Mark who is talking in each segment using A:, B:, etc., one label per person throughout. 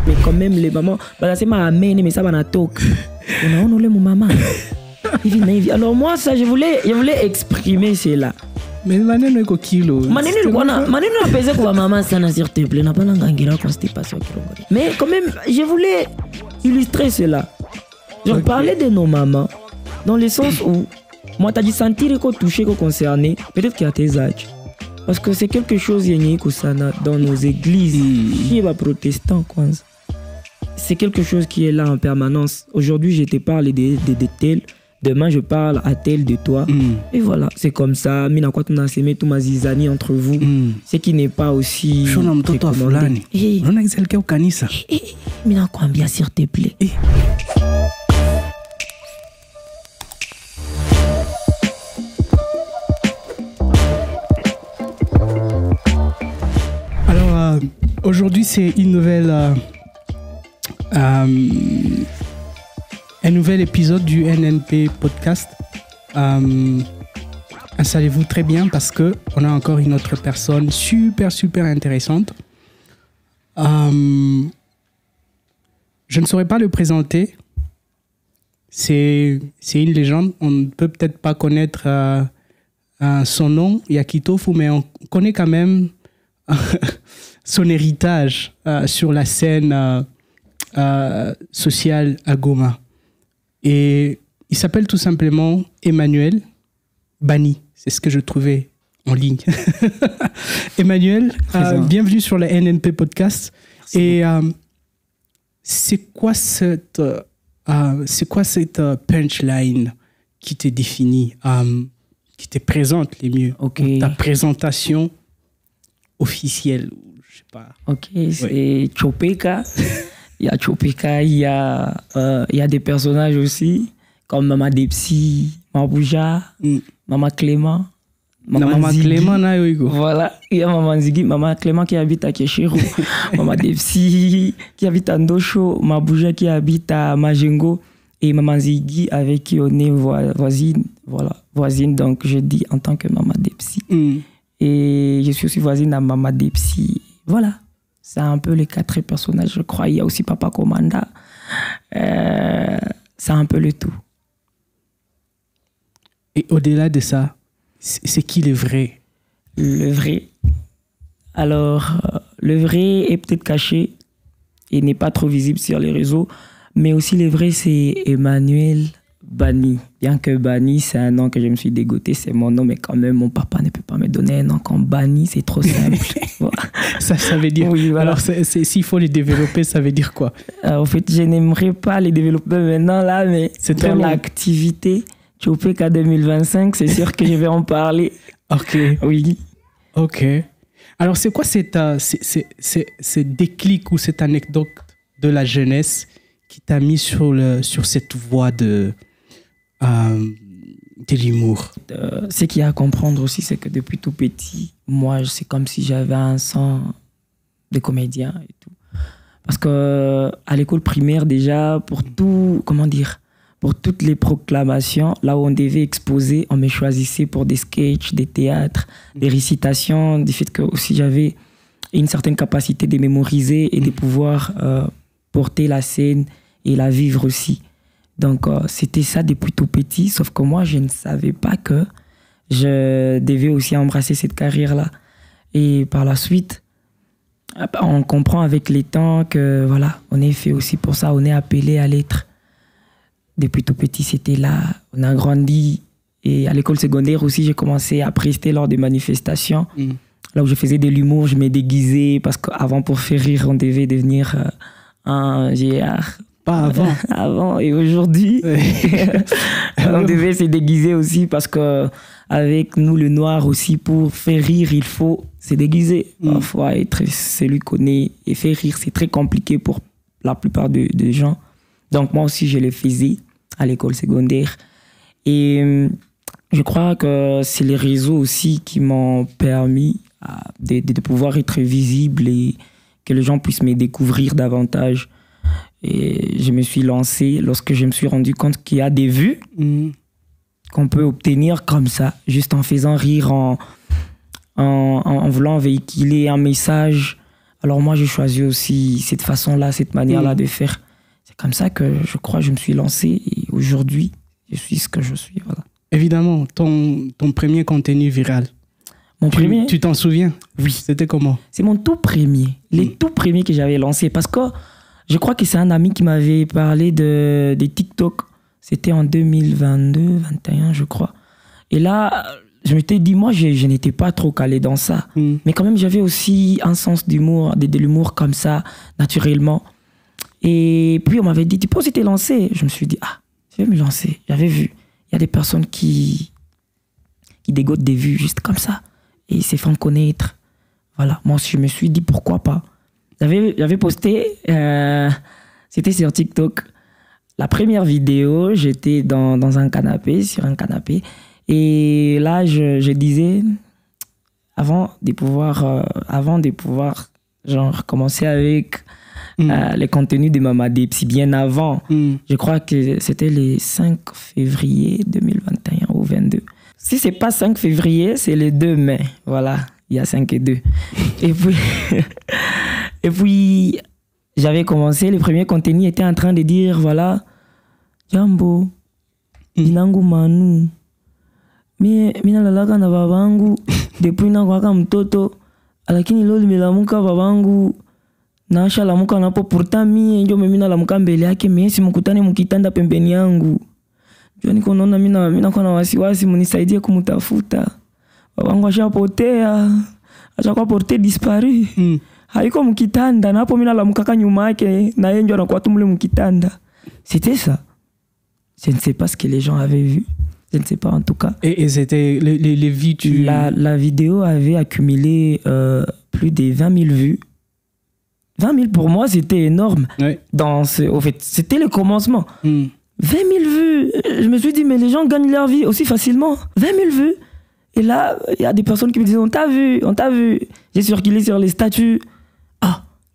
A: mais quand même les mamans, bah c'est ma amène mais ça va na talk. On a mon maman. Alors moi ça je voulais exprimer cela.
B: Mais maneno iko kilo.
A: Maneno a pesé pour maman ça na s'il te plaît, n'a pas n'angira constipation kilongori. Mais quand même je voulais illustrer cela. Je parlais de nos mamans dans le sens où moi t'as dit sentir qu'on touché qu'on concerné, peut-être qu'il y a tes âges. Parce que c'est quelque chose dans nos églises qui est protestant quoi. C'est quelque chose qui est là en permanence. Aujourd'hui, je te parle de tel. Demain, je parle à tel de toi. Et voilà, c'est comme ça. Mina quoi tu n'as semé tous mes zizani entre vous. Ce qui n'est pas aussi.
B: Shona mtoto wa fulani. Unaona kiselekea ukanisa.
A: Mina kwambia s'il te plaît.
B: Alors, aujourd'hui, c'est une nouvelle. Un nouvel épisode du NNP Podcast. Installez-vous très bien parce qu'on a encore une autre personne super intéressante. Je ne saurais pas le présenter. C'est une légende. On ne peut peut-être pas connaître son nom, Yakitofu, mais on connaît quand même son héritage sur la scène sociale à Goma. Et il s'appelle tout simplement Emmanuel Bani. C'est ce que je trouvais en ligne. Emmanuel, bienvenue sur le NNP Podcast. Et c'est quoi cette punchline qui te définit, qui te présente les mieux? Ta présentation officielle, je sais pas.
A: C'est Chopeka. Il y a Chopeka, il y a des personnages aussi, comme Maman Depsi, Mabouja, Maman Clément.
B: Maman Clément,
A: voilà, il y a Maman Ziggy, Maman Clément qui habite à Kéchiro, Maman Depsi qui habite à Ndosho, Mabouja qui habite à Majengo, et Maman Ziggy avec qui on est voisine. Voilà, voisine, donc je dis en tant que Maman Depsi. Et je suis aussi voisine à Maman Depsi. Voilà. C'est un peu les 4 personnages, je crois. Il y a aussi Papa Komanda. C'est un peu le tout.
B: Et au-delà de ça, c'est qui le vrai?
A: Le vrai. Alors, le vrai est peut-être caché et n'est pas trop visible sur les réseaux. Mais aussi, le vrai, c'est Emmanuel Bani. Bien que Bani, c'est un nom que je me suis dégoté, c'est mon nom, mais quand même, mon papa ne peut pas me donner un nom comme Bani, c'est trop simple.
B: Ça veut dire... Oui, voilà. Alors, s'il faut les développer, ça veut dire quoi?
A: En fait, je n'aimerais pas les développer maintenant, là, mais c'est dans l'activité Chopeka 2025, c'est sûr que je vais en parler.
B: Ok.
A: Oui.
B: Ok. Alors, c'est quoi ce déclic ou cette anecdote de la jeunesse qui t'a mis sur cette voie de l'humour?
A: Ce qu'il y a à comprendre aussi, c'est que depuis tout petit, moi, c'est comme si j'avais un sang de comédien et tout. Parce que à l'école primaire, déjà, pour toutes les proclamations, là où on devait exposer, on me choisissait pour des sketchs, des théâtres, des récitations, du fait que aussi j'avais une certaine capacité de mémoriser et de pouvoir porter la scène et la vivre aussi. Donc, c'était ça depuis tout petit, sauf que moi, je ne savais pas que je devais aussi embrasser cette carrière-là. Et par la suite, on comprend avec les temps que, voilà, on est fait aussi pour ça, on est appelé à l'être. Depuis tout petit, c'était là, on a grandi. Et à l'école secondaire aussi, j'ai commencé à prester lors des manifestations. Là où je faisais de l'humour, je me déguisais, parce qu'avant, pour faire rire, on devait devenir un vieillard.
B: Pas avant.
A: Avant et aujourd'hui. On devait se déguiser aussi parce que avec nous, le noir aussi, pour faire rire, il faut se déguiser. Parfois, être celui qu'on est et faire rire, c'est très compliqué pour la plupart des gens. Donc, moi aussi, je le faisais à l'école secondaire. Et je crois que c'est les réseaux aussi qui m'ont permis de pouvoir être visible et que les gens puissent me découvrir davantage. Et je me suis lancé lorsque je me suis rendu compte qu'il y a des vues qu'on peut obtenir comme ça, juste en faisant rire, en voulant véhiculer un message Alors moi, j'ai choisi aussi cette façon-là, cette manière-là de faire. C'est comme ça que je crois que je me suis lancé et aujourd'hui, je suis ce que je suis. Voilà.
B: Évidemment, ton premier contenu viral.
A: Mon premier?
B: Tu t'en souviens?
A: Oui.
B: C'était comment? C'est
A: mon tout premier. Les tout premiers que j'avais lancés. Parce que je crois que c'est un ami qui m'avait parlé de TikTok. C'était en 2022, 2021, je crois. Et là, je m'étais dit, moi, je n'étais pas trop calé dans ça. Mais quand même, j'avais aussi un sens d'humour, de l'humour comme ça, naturellement. Et puis, on m'avait dit, tu peux aussi te lancer. Je me suis dit, je vais me lancer. J'avais vu. Il y a des personnes qui dégotent des vues juste comme ça. Et ils se font connaître. Voilà. Moi aussi, je me suis dit, pourquoi pas. J'avais posté, c'était sur TikTok. La première vidéo, j'étais dans un canapé, sur un canapé. Et là, je disais, avant de pouvoir genre, commencer avec les contenus de Mama Dipsy, bien avant, je crois que c'était le 5 février 2021 ou 22. Si c'est pas 5 février, c'est le 2 mai. Voilà, il y a 5 et 2. Et puis, j'avais commencé, le premier contenu était en train de dire, voilà, Jambo, inangu manu. Mina lalaka na babangu depuis na kwaka mtoto lakini leo nimelamuka babangu naasha lamuka napo pourtant mie ndio mimi nalamuka mbele yake mie simkutane mkitanda pembeni yangu ndio niko naona mimi kwa na wasiwasi mnisaidie kumtafuta babangu ashapotea ashakuwa porté disparu haiko mkitanda na hapo mimi nalamuka nyuma yake na yeye ndio anakuwa tu mle mkitanda. C'était ça. Je ne sais pas ce que les gens avaient vu. Je ne sais pas en tout cas.
B: Et c'était les vues
A: la vidéo avait accumulé plus de 20 000 vues. 20 000 pour moi, c'était énorme.
B: Ouais.
A: Au fait, c'était le commencement. 20 000 vues. Je me suis dit, mais les gens gagnent leur vie aussi facilement. 20 000 vues. Et là, il y a des personnes qui me disent, on t'a vu, on t'a vu. J'ai circulé sur les statuts.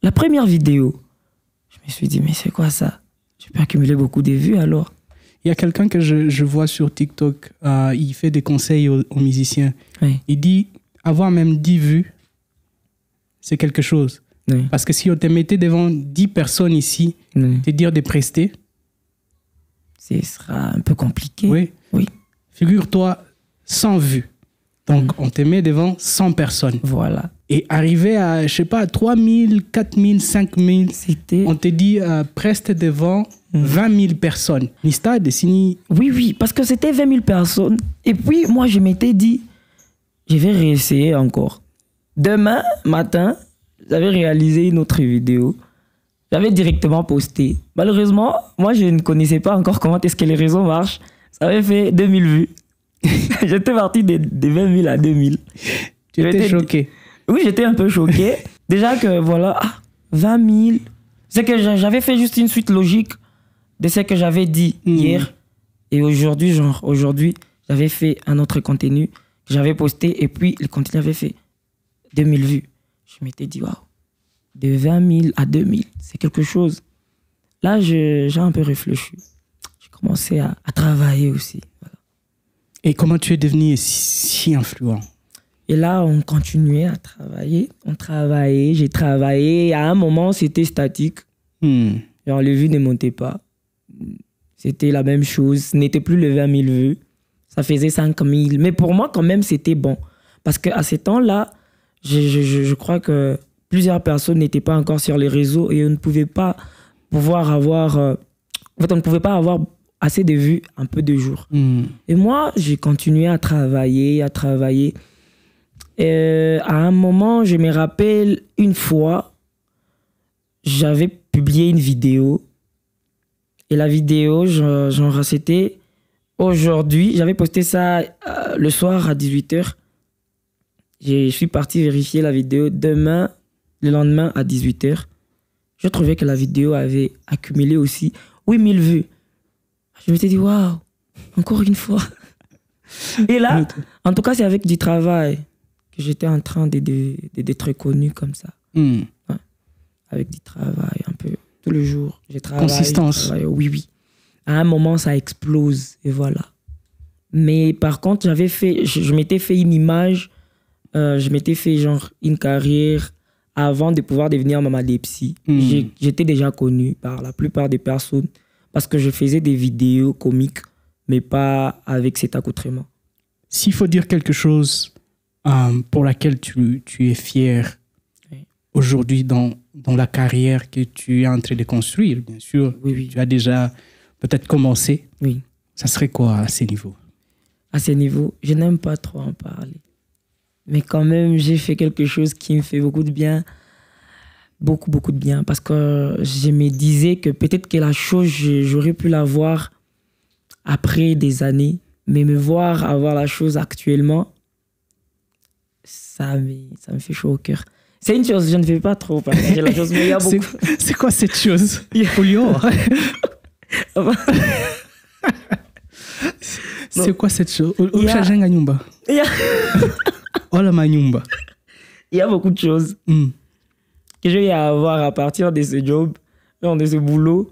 A: La première vidéo. Je me suis dit, mais c'est quoi ça? Je peux accumuler beaucoup de vues alors.
B: Il y a quelqu'un que je vois sur TikTok, il fait des conseils aux musiciens.
A: Oui.
B: Il dit, avoir même 10 vues, c'est quelque chose.
A: Oui.
B: Parce que si on te mettait devant 10 personnes ici, te dire de prester,
A: ce sera un peu compliqué.
B: Oui. Figure-toi, 100 vues. Donc, on te met devant 100 personnes.
A: Voilà.
B: Et arriver à, je sais pas, 3 000, 4 000, 5 000, on te dit preste devant 20 000 personnes. Nista de signer.
A: Oui, parce que c'était 20 000 personnes. Et puis, moi, je m'étais dit, je vais réessayer encore. Demain matin, j'avais réalisé une autre vidéo. J'avais directement posté. Malheureusement, moi, je ne connaissais pas encore comment est-ce que les réseaux marchent. Ça avait fait 2000 vues. J'étais parti de 20 000 à 2000.
B: Tu étais choqué?
A: Oui, j'étais un peu choqué. Déjà que, voilà, 20 000. C'est que j'avais fait juste une suite logique de ce que j'avais dit hier. Et aujourd'hui, j'avais fait un autre contenu que j'avais posté et puis le contenu avait fait 2000 vues. Je m'étais dit, waouh, de 20 000 à 2000, c'est quelque chose. Là, j'ai un peu réfléchi. J'ai commencé à travailler aussi. Voilà.
B: Et comment tu es devenu si influent?
A: Et là, on continuait à travailler. On travaillait, j'ai travaillé. À un moment, c'était statique. Genre, les vues ne montaient pas. C'était la même chose. Ce n'était plus les 20 000 vues. Ça faisait 5 000. Mais pour moi, quand même, c'était bon. Parce qu'à ce temps-là, je crois que plusieurs personnes n'étaient pas encore sur les réseaux et on ne pouvait pas avoir... en fait, on ne pouvait pas avoir assez de vues un peu de jours. Et moi, j'ai continué à travailler, Et à un moment, je me rappelle, une fois, j'avais publié une vidéo. Et la vidéo, genre, c'était aujourd'hui. J'avais posté ça le soir à 18h. Je suis parti vérifier la vidéo demain, le lendemain à 18h. Je trouvais que la vidéo avait accumulé aussi 8000 vues. Je me suis dit, waouh, encore une fois. Et là, en tout cas, c'est avec du travail que j'étais en train d'être connu comme ça. Ouais. Avec du travail, un peu, tous les jours. J'ai travaillé.
B: Consistance.
A: Oui. À un moment, ça explose, et voilà. Mais par contre, je m'étais fait une image, je m'étais fait genre une carrière avant de pouvoir devenir Mama Depsi, j'étais déjà connue par la plupart des personnes parce que je faisais des vidéos comiques, mais pas avec cet accoutrement.
B: S'il faut dire quelque chose pour laquelle tu es fier aujourd'hui dans la carrière que tu es en train de construire, bien sûr,
A: oui.
B: Tu as déjà peut-être commencé.
A: Oui.
B: Ça serait quoi à ces niveaux?
A: À ces niveaux, je n'aime pas trop en parler. Mais quand même, j'ai fait quelque chose qui me fait beaucoup de bien. Beaucoup, beaucoup de bien. Parce que je me disais que peut-être que la chose, j'aurais pu la voir après des années. Mais me voir avoir la chose actuellement, ça me fait chaud au cœur. C'est une chose, je ne vais pas trop partager la chose, mais il y a beaucoup...
B: C'est quoi cette chose? C'est quoi cette chose?
A: Il y a beaucoup de choses que je vais avoir à partir de ce job, de ce boulot.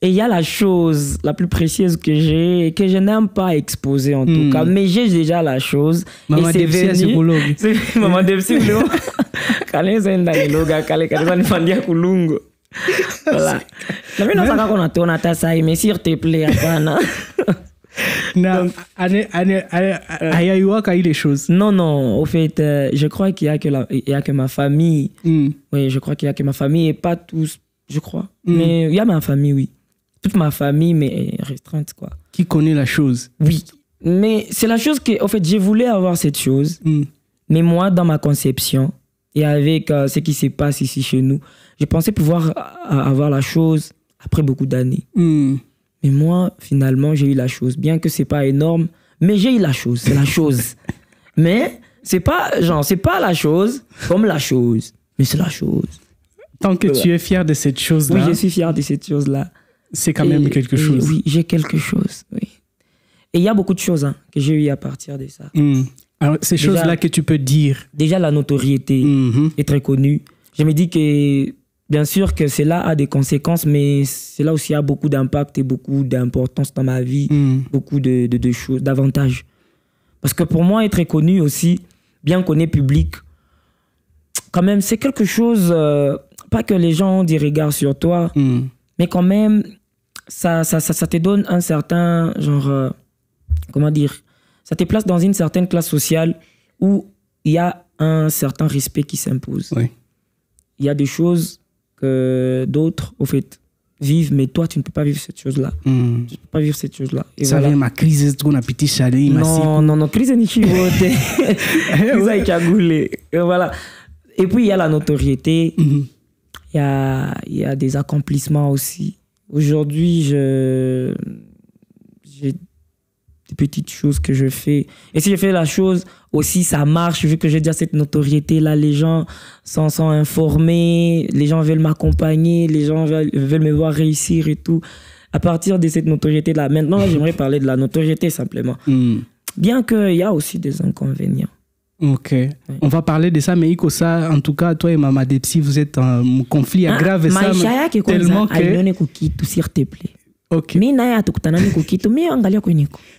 A: Et il y a la chose la plus précieuse que j'ai et que je n'aime pas exposer en tout cas. Mais j'ai déjà la chose.
B: Maman
A: et c'est
B: venu.
A: Maman Depsi, voilà. Mais s'il te plaît,
B: les choses.
A: Non, au fait, je crois qu'il y a que ma famille. Oui, je crois qu'il y a que ma famille et pas tous, je crois. Mais il y a ma famille, oui. Toute ma famille, mais restreinte, quoi.
B: Qui connaît la chose?
A: Oui. Mais c'est la chose que, au fait, je voulais avoir cette chose. Mais moi, dans ma conception, et avec ce qui se passe ici chez nous, je pensais pouvoir avoir la chose après beaucoup d'années. Mais moi, finalement, j'ai eu la chose. Bien que c'est pas énorme, mais j'ai eu la chose. C'est la chose. Mais c'est pas la chose comme la chose. Mais c'est la chose.
B: Tant que tu es fier de cette chose-là.
A: Oui, je suis fier de cette chose-là.
B: C'est quand même quelque chose.
A: Oui, j'ai quelque chose. Oui. Et il y a beaucoup de choses que j'ai eu à partir de ça.
B: Alors, ces choses-là que tu peux dire.
A: Déjà, la notoriété est très connue. Je me dis que, bien sûr, que cela a des conséquences, mais cela aussi a beaucoup d'impact et beaucoup d'importance dans ma vie, beaucoup de choses, d'avantages. Parce que pour moi, être connu aussi, bien connu public, quand même, c'est quelque chose, pas que les gens ont des regards sur toi, mais quand même, ça te donne un certain, genre, comment dire, ça te place dans une certaine classe sociale où il y a un certain respect qui s'impose.
B: Oui.
A: Il y a des choses que d'autres, au fait, vivent, mais toi, tu ne peux pas vivre cette chose-là. Tu ne peux pas vivre cette chose-là. Et
B: ça vient ma crise, tu as petit chalet,
A: non, crise ni chivote. Voilà. Et puis, il y a la notoriété. Il y a des accomplissements aussi. Aujourd'hui, j'ai des petites choses que je fais. Et si je fais la chose, aussi, ça marche, vu que j'ai déjà cette notoriété-là. Les gens sont informés, les gens veulent m'accompagner, les gens veulent me voir réussir et tout. À partir de cette notoriété-là, maintenant, j'aimerais parler de la notoriété simplement. Bien qu'il y a aussi des inconvénients.
B: Ok. Ouais. On va parler de ça, mais Ikosa, en tout cas, toi et Mama Depsi, vous êtes en conflit grave.
A: Tellement que... s'il te plaît.
B: Ok.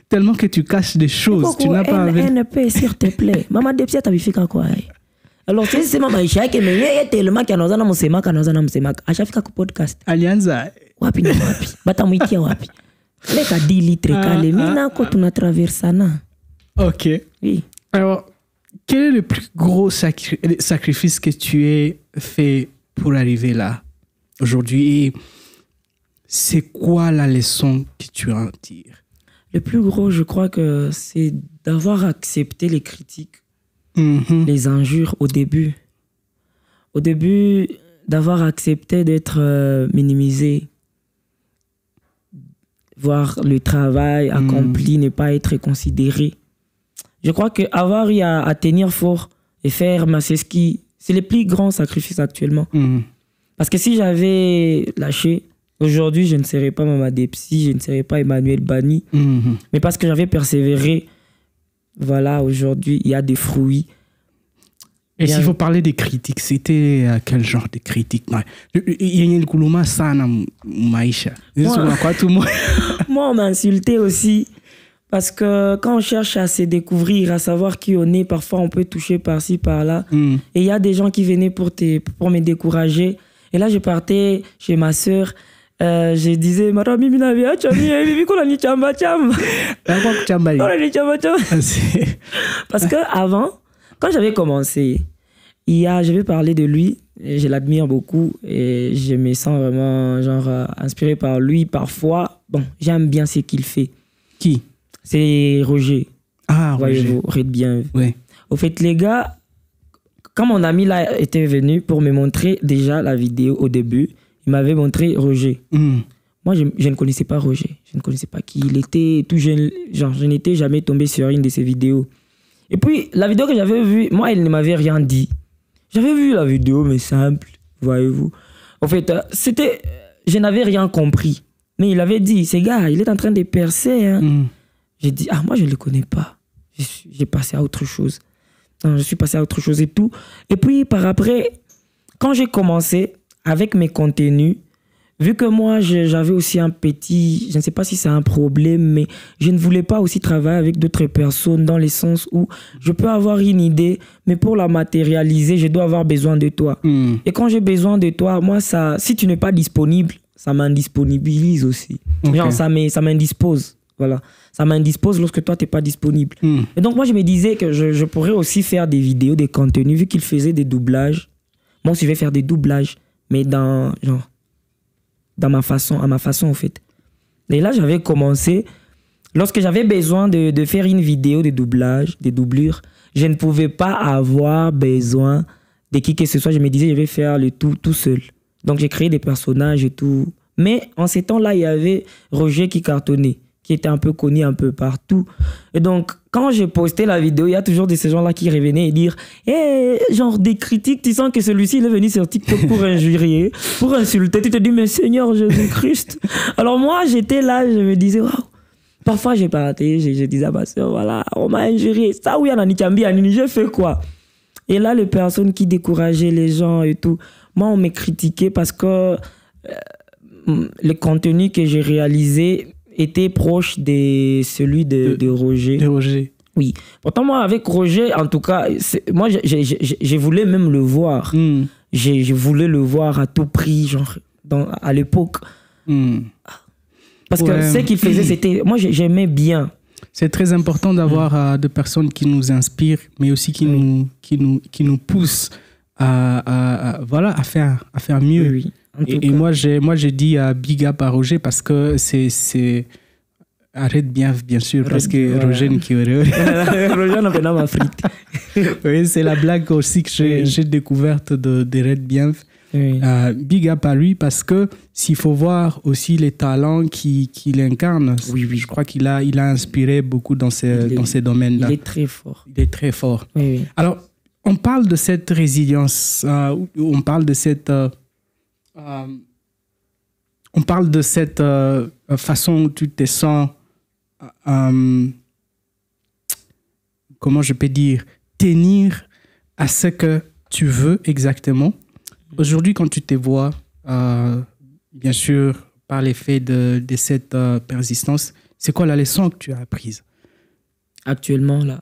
A: Tellement
B: que tu caches des choses, tu n'as pas envie.
A: NP, s'il te plaît. Maman Depsi, t'as vu quoi? Alors, c'est Maman Isha qui me dit tellement qu'il y a un musema, a chaque podcast.
B: Alianza.
A: Wapi. Batamuikia wapi. Les cas 10 litres, calé. Mina, quand on a traversé ça.
B: Ok.
A: Oui.
B: Alors, quel est le plus gros sacrifice que tu as fait pour arriver là, aujourd'hui? Et c'est quoi la leçon que tu en tires?
A: Le plus gros, je crois que c'est d'avoir accepté les critiques, les injures au début. Au début, d'avoir accepté d'être minimisé, voir le travail accompli, ne pas être considéré. Je crois qu'avoir eu à tenir fort et faire Maseski, c'est le plus grand sacrifice actuellement. Parce que si j'avais lâché, aujourd'hui, je ne serais pas Mama Depsi, je ne serais pas Emmanuel Bani. Mais parce que j'avais persévéré, voilà, aujourd'hui, il y a des fruits.
B: Et s'il faut parler des critiques, c'était quel genre de critiques? Moi,
A: on m'a insulté aussi Parce que quand on cherche à se découvrir, à savoir qui on est, parfois on peut toucher par-ci, par-là. Et il y a des gens qui venaient pour me décourager. Et là, je partais chez ma sœur. Je disais, Madame Mimina, parce qu'avant, quand j'avais commencé, je vais parler de lui, et je l'admire beaucoup et je me sens vraiment inspiré par lui. Parfois, bon, j'aime bien ce qu'il fait.
B: Qui?
A: C'est Roger.
B: Ah, Roger.
A: Roger bien.
B: Oui.
A: Au fait, les gars, quand mon ami là était venu pour me montrer déjà la vidéo au début, il m'avait montré Roger. Moi, je ne connaissais pas Roger. Je ne connaissais pas qui il était. Tout jeune, je n'étais jamais tombé sur une de ses vidéos. Et puis, la vidéo que j'avais vue, moi, il ne m'avait rien dit. J'avais vu la vidéo, mais simple, voyez-vous. En fait, je n'avais rien compris. Mais il avait dit, ce gars, il est en train de percer. Hein. J'ai dit, moi, je ne le connais pas. J'ai passé à autre chose. Non, je suis passé à autre chose et tout. Et puis, par après, quand j'ai commencé avec mes contenus, vu que moi, j'avais aussi un petit... Je ne sais pas si c'est un problème, mais je ne voulais pas aussi travailler avec d'autres personnes dans le sens où je peux avoir une idée, mais pour la matérialiser, je dois avoir besoin de toi. Et quand j'ai besoin de toi, moi, si tu n'es pas disponible, ça m'indisponibilise aussi. Okay. Genre, ça m'indispose. Voilà. Ça m'indispose lorsque toi, tu n'es pas disponible. Et donc, moi, je me disais que je pourrais aussi faire des vidéos, des contenus, vu qu'il faisait des doublages. Moi aussi, je vais faire des doublages, mais à ma façon, en fait. Et là, j'avais commencé, lorsque j'avais besoin de faire une vidéo de doublage, de doublure, je ne pouvais pas avoir besoin de qui que ce soit. Je me disais, je vais faire le tout seul. Donc, j'ai créé des personnages et tout. Mais en ces temps-là, il y avait Roger qui cartonnait, qui était un peu connu un peu partout. Et donc, quand j'ai posté la vidéo, il y a toujours de ces gens-là qui revenaient et dire genre des critiques, tu sens que celui-ci il est venu sur TikTok pour injurier, pour insulter. Tu te dis, mais Seigneur Jésus-Christ. Alors moi, j'étais là, je me disais, waouh. Parfois, j'ai parté, je disais à ma soeur, voilà, on m'a injurié. Ça, oui, j'ai fait quoi? Et là, les personnes qui décourageaient les gens et tout, moi, on m'a critiqué parce que le contenu que j'ai réalisé était proche de celui de Roger.
B: De Roger.
A: Oui. Pourtant, moi, avec Roger, en tout cas, moi, je voulais même le voir. Je voulais le voir à tout prix, genre, à l'époque. Parce que ce qu'il faisait, c'était... Moi, j'aimais bien.
B: C'est très important d'avoir des personnes qui nous inspirent, mais aussi qui nous poussent à faire mieux.
A: Oui.
B: Et moi, j'ai dit big up à Roger parce que c'est... Arrête bien sûr, parce que Roger qui
A: Roger n'a pas ma frite.
B: Oui, c'est la blague aussi que j'ai découverte de Red bien. Oui. Big up à lui parce que s'il faut voir aussi les talents qu'il incarne,
A: oui.
B: Je crois qu'il a inspiré beaucoup dans ces domaines-là.
A: Il est très fort.
B: Il est très fort.
A: Oui.
B: Alors, on parle de cette résilience, on parle de cette... on parle de cette façon où tu te sens, comment je peux dire, tenir à ce que tu veux exactement. Aujourd'hui, quand tu te vois, bien sûr, par l'effet de cette persistance, c'est quoi la leçon que tu as apprise?
A: Actuellement, là.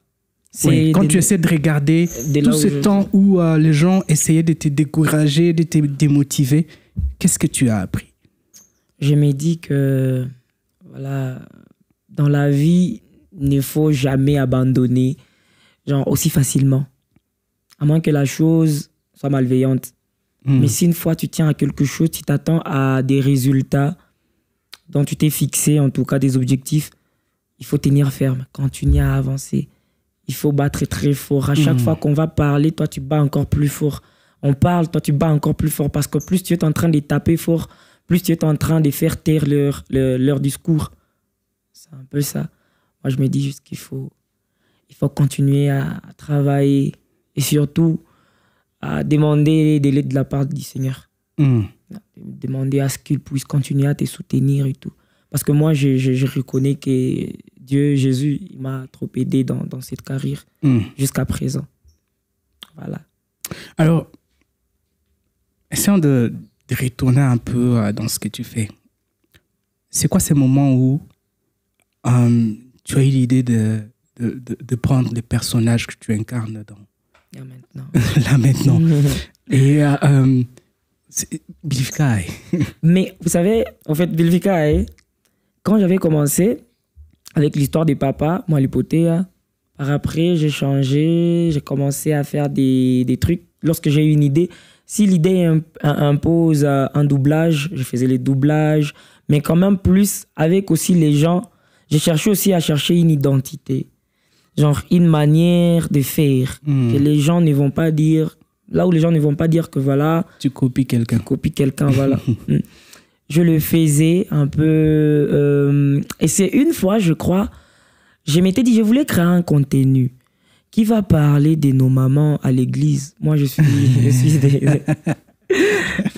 B: Oui, quand tu essaies de regarder tout ce temps où les gens essayaient de te décourager, de te démotiver, qu'est-ce que tu as appris?
A: Je me dis que, voilà, dans la vie, il ne faut jamais abandonner, genre, aussi facilement. À moins que la chose soit malveillante. Mais si une fois tu tiens à quelque chose, tu t'attends à des résultats dont tu t'es fixé, en tout cas des objectifs, il faut tenir ferme, continuer à avancer. Il faut battre très fort. À chaque fois qu'on va parler, toi, tu bats encore plus fort. On parle, toi, tu bats encore plus fort. Parce que plus tu es en train de taper fort, plus tu es en train de faire taire leur discours. C'est un peu ça. Moi, je me dis juste qu'il faut continuer à travailler et surtout à demander de l'aide de la part du Seigneur. Demander à ce qu'il puisse continuer à te soutenir et tout. Parce que moi, je reconnais que Dieu, Jésus, il m'a trop aidé dans cette carrière jusqu'à présent. Voilà.
B: Alors, essayons de retourner un peu dans ce que tu fais. C'est quoi ces moments où tu as eu l'idée de prendre les personnages que tu incarnes
A: Là maintenant.
B: là maintenant. Et Bilifka.
A: Mais vous savez, en fait, Bilifka, quand j'avais commencé avec l'histoire des papas, moi, l'hypothèse, par après, j'ai changé, j'ai commencé à faire des trucs. Lorsque j'ai eu une idée, si l'idée impose un doublage, je faisais les doublages, mais quand même plus avec aussi les gens, j'ai cherché aussi à chercher une identité. Genre une manière de faire. Que les gens ne vont pas dire... Là où les gens ne vont pas dire que voilà...
B: Tu copies quelqu'un.
A: Voilà. Je le faisais un peu... et c'est une fois, je crois, je m'étais dit, je voulais créer un contenu qui va parler de nos mamans à l'église. Moi, je suis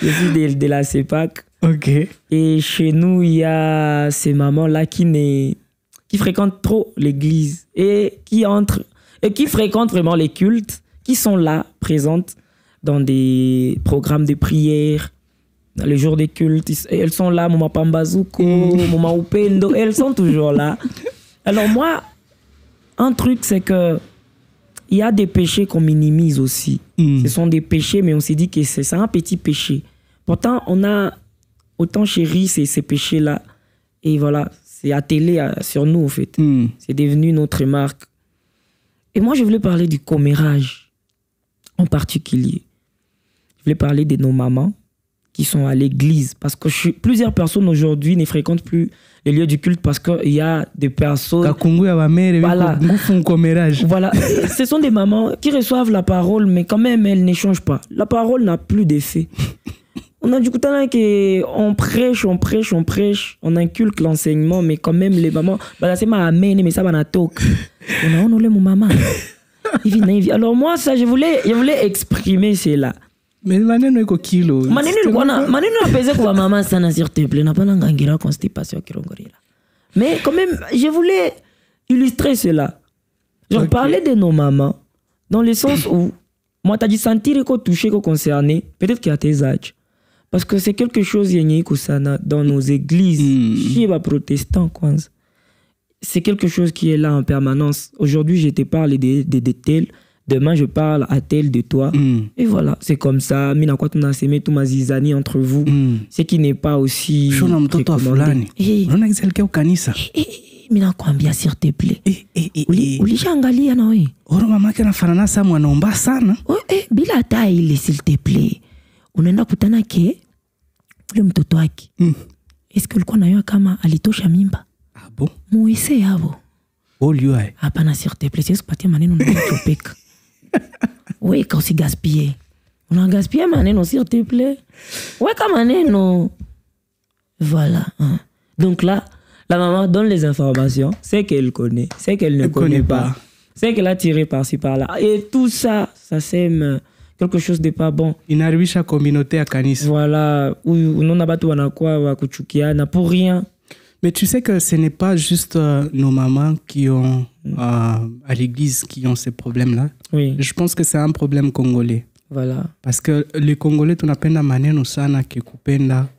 A: de la CEPAC.
B: Ok.
A: Et chez nous, il y a ces mamans-là qui fréquentent trop l'église et qui fréquentent vraiment les cultes, qui sont là, présentes dans des programmes de prière, dans les jours des cultes. Elles sont là, Mama Pambazuko, Mama Upendo, elles sont toujours là. Alors moi, un truc, c'est que il y a des péchés qu'on minimise aussi. Ce sont des péchés, mais on s'est dit que c'est un petit péché. Pourtant, on a autant chéri ces péchés-là. Et voilà, c'est attelé sur nous, en fait. C'est devenu notre marque. Et moi, je voulais parler du commérage, en particulier. Je voulais parler de nos mamans qui sont à l'église. Parce que plusieurs personnes aujourd'hui ne fréquentent plus les lieux du culte parce qu'il y a des personnes... Voilà. Voilà. Ce sont des mamans qui reçoivent la parole, mais quand même, elles n'échangent pas. La parole n'a plus d'effet. On a du coup, on prêche, on inculque l'enseignement, mais quand même, les mamans... c'est ma amen, mais ça va na talk. On a mon maman. Alors moi, ça, je voulais exprimer cela.
B: Mais maneno iko kilo.
A: Maneno apese kwa maman sana s'il te plaît. N'a pas n'angira constipation kirongorila. Mais quand même, je voulais illustrer cela. Genre parler de nos mamans dans le sens où moi t'as dit sentir qu'on touché, qu'on concerné, peut-être qu'il y a tes âges. Parce que c'est quelque chose yenye kusana dans nos églises, chez les protestants quoi. C'est quelque chose qui est là en permanence. Aujourd'hui, je te parle de tel. Demain, je parle à tel de toi. Et voilà, c'est comme ça. Mina kwa tunaseme tout ma zizani entre vous. Ce qui n'est pas aussi recommandé. Mina kwambia s'il te plaît. Ulishaangalia na wewe?
B: Oro mamake anafanana sana mwanaomba sana.
A: Bila taile s'il te plaît. Unaenda kutana ke ule mtoto wake. Est-ce que ulikuwa unajua kama alitosha mimba?
B: Ah bon?
A: Muise yabo.
B: Olioi.
A: Hapana s'il te plaît, c'est kupatia maneno na chopeka. Oui, quand c'est gaspillé. On a gaspillé maneno, s'il te plaît. Ouais, comme maneno. Voilà. Donc là, la maman donne les informations, c'est qu'elle connaît, c'est qu'elle ne connaît pas. C'est qu'elle a tiré par-ci, par-là. Et tout ça, ça sème quelque chose de pas bon.
B: Inaribisha communauté à kanisa.
A: Voilà. Où on a battu wa kuchukiana pour rien.
B: Mais tu sais que ce n'est pas juste nos mamans qui ont, à l'église, qui ont ces problèmes-là.
A: Oui.
B: Je pense que c'est un problème congolais.
A: Voilà.
B: Parce que les Congolais, tunapenda maneno sana kikupenda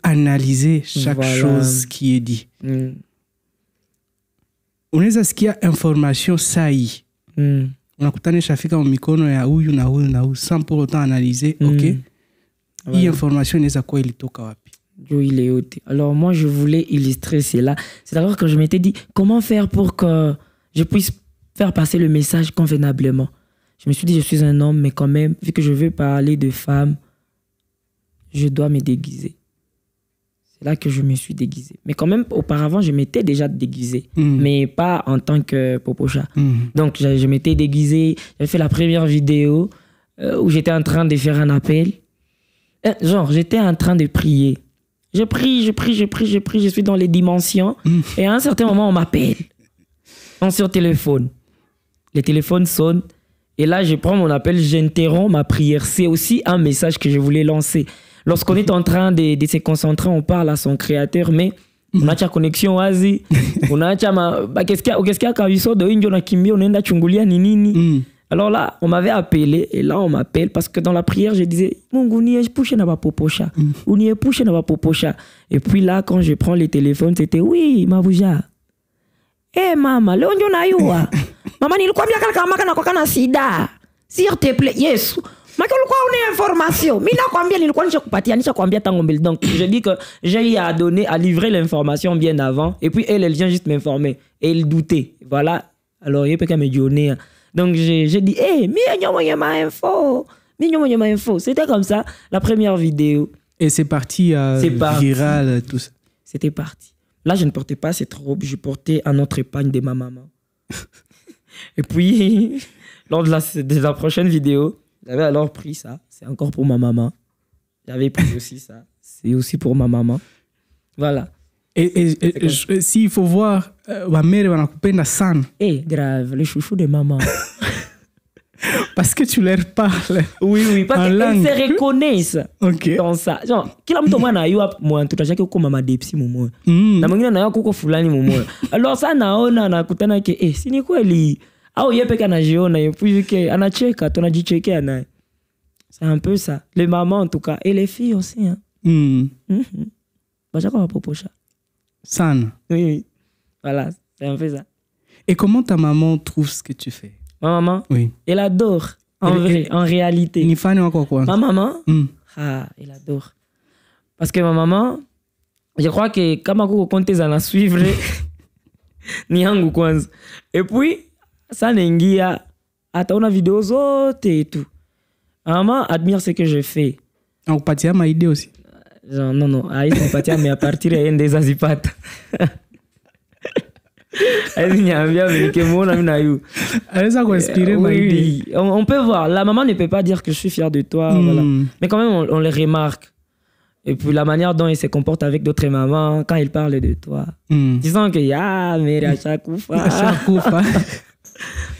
B: analyser chaque chose qui est dit. Unaweza sikia information sahi. Unakutana shafika mikono ya huyu na huyu na huyu sans pour autant analyser, OK? Voilà. Hii information inaweza kuwa ilitoka wapi?
A: Alors moi, je voulais illustrer cela. C'est alors que je m'étais dit, comment faire pour que je puisse faire passer le message convenablement. Je me suis dit, je suis un homme, mais quand même, vu que je veux parler de femmes, je dois me déguiser. C'est là que je me suis déguisé. Mais quand même, auparavant, je m'étais déjà déguisé, mais pas en tant que Popocha. Donc, je m'étais déguisé. J'ai fait la première vidéo où j'étais en train de faire un appel. Genre, j'étais en train de prier. Je prie, je suis dans les dimensions. Et à un certain moment, on m'appelle. On sur téléphone. Le téléphone sonne. Et là, je prends mon appel, j'interromps ma prière. C'est aussi un message que je voulais lancer. Lorsqu'on est en train de se concentrer, on parle à son créateur, mais on a une connexion wazi. On a qu'est-ce qu'il y a kabiso de injo na kimbia unaenda chungulia ni nini. Alors là, on m'avait appelé et là, on m'appelle parce que dans la prière, je disais Mungu niye pushe na ba popocha. Ou niye pushe na ba popocha. Et puis là, quand je prends le téléphone, c'était oui, Mabouja. Eh mama, leo ndio nayua. Mama nilikwambia kale kama kana kwa kana sida. S'il te plaît, Yesu. Maki ulikuwa une information. Mimi nakwambia nilikuwa nishakwambia tango mbele. Donc je dis que j'ai eu à donner à livrer l'information bien avant et puis elle vient juste m'informer et elle doutait. Voilà. Alors il peut qu'à me donner. Donc j'ai dit ma info. C'était comme ça la première vidéo.
B: Et c'est parti viral tout ça.
A: C'était parti. Là je ne portais pas cette robe, je portais un autre épargne de ma maman. Et puis lors de la prochaine vidéo, j'avais alors pris ça. C'est encore pour ma maman. J'avais pris aussi ça. C'est aussi pour ma maman. Voilà.
B: Et s'il faut voir, ma mère va couper la san.
A: Grave, le chouchou de maman.
B: Parce que tu leur parles.
A: Oui, parce qu'elles se reconnaissent
B: okay.
A: Dans ça. Genre, kila mtu mwana ayua mwa tutashake uko mama depsi mumo. Na mwingine na yako uko fulani mumo. Alors ça naona nakutana ke si ni kweli. Au yeye peke anajiona et puis que anacheka, tunajichekea naye. C'est un peu ça. Les mamans en tout cas et les filles aussi hein. Bachaka wa popocha.
B: San.
A: Oui. Voilà, c'est un peu ça.
B: Et comment ta maman trouve ce que tu fais?
A: Ma maman? Oui. Elle adore. En réalité.
B: Ni fan ou quoi?
A: Ma maman? Elle adore. Parce que ma maman, je crois que kama kuko konte za na suivre ni yangu kwanza. Et puis ça n'engia ataona vidéo zote et tout. Maman admire ce que je fais.
B: On partit à ma idée aussi.
A: Genre, non, à ils sont partis mais à partir de des azipata. On peut voir. La maman ne peut pas dire que je suis fier de toi. Voilà. Mais quand même, on les remarque. Et puis la manière dont ils se comportent avec d'autres mamans quand ils parlent de toi. Disons que mais à chaque fois.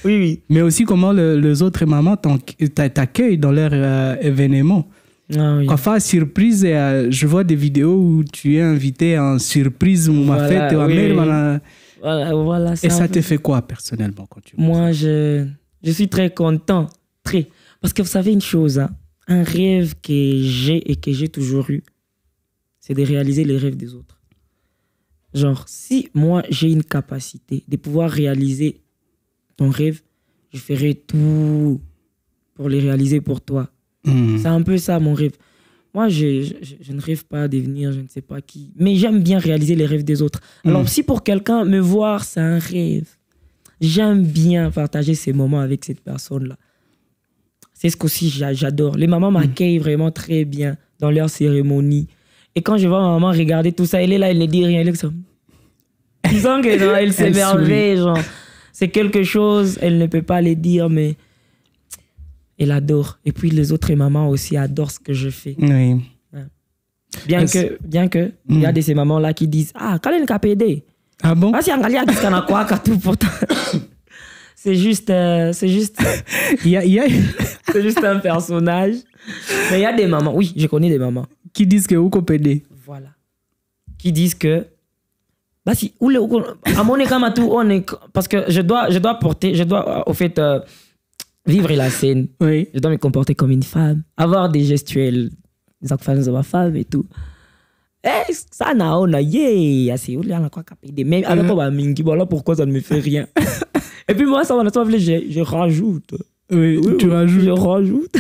A: Oui.
B: Mais aussi comment les autres mamans t'accueillent dans leur événement.
A: Ah, oui.
B: Enfin, surprise, je vois des vidéos où tu es invité en surprise.
A: Voilà,
B: et ça te fait quoi personnellement quand tu vois
A: Moi, je suis très content. Très. Parce que vous savez une chose, hein, un rêve que j'ai et que j'ai toujours eu, c'est de réaliser les rêves des autres. Genre, si moi j'ai une capacité de pouvoir réaliser ton rêve, je ferai tout pour les réaliser pour toi. C'est un peu ça mon rêve. Moi, je ne rêve pas à devenir je ne sais pas qui. Mais j'aime bien réaliser les rêves des autres. Alors, si pour quelqu'un, me voir, c'est un rêve. J'aime bien partager ces moments avec cette personne-là. C'est ce qu'aussi j'adore. Les mamans m'accueillent vraiment très bien dans leurs cérémonies. Et quand je vois ma maman regarder tout ça, elle est là, elle ne dit rien. Elle est comme... Disons qu'elle s'émerveille. C'est quelque chose, elle ne peut pas le dire, mais... Elle adore. Et puis les autres mamans aussi adorent ce que je fais.
B: Oui.
A: Ouais. Bien que il y a de ces mamans-là qui disent quand elle est PD.
B: Ah bon?
A: C'est juste c'est juste un personnage. Mais il y a des mamans, oui, je connais des mamans
B: qui disent que vous PD.
A: Voilà. Qui disent que si à mon écart tout on est parce que je dois au fait vivre la scène.
B: Oui.
A: Je dois me comporter comme une femme, avoir des gestuels, des enfants de ma femme et tout. Ça n'a on a mais avec quoi mingi voilà pourquoi ça ne me fait rien. Et puis moi ça je rajoute.
B: Oui, tu rajoutes.
A: Je rajoute.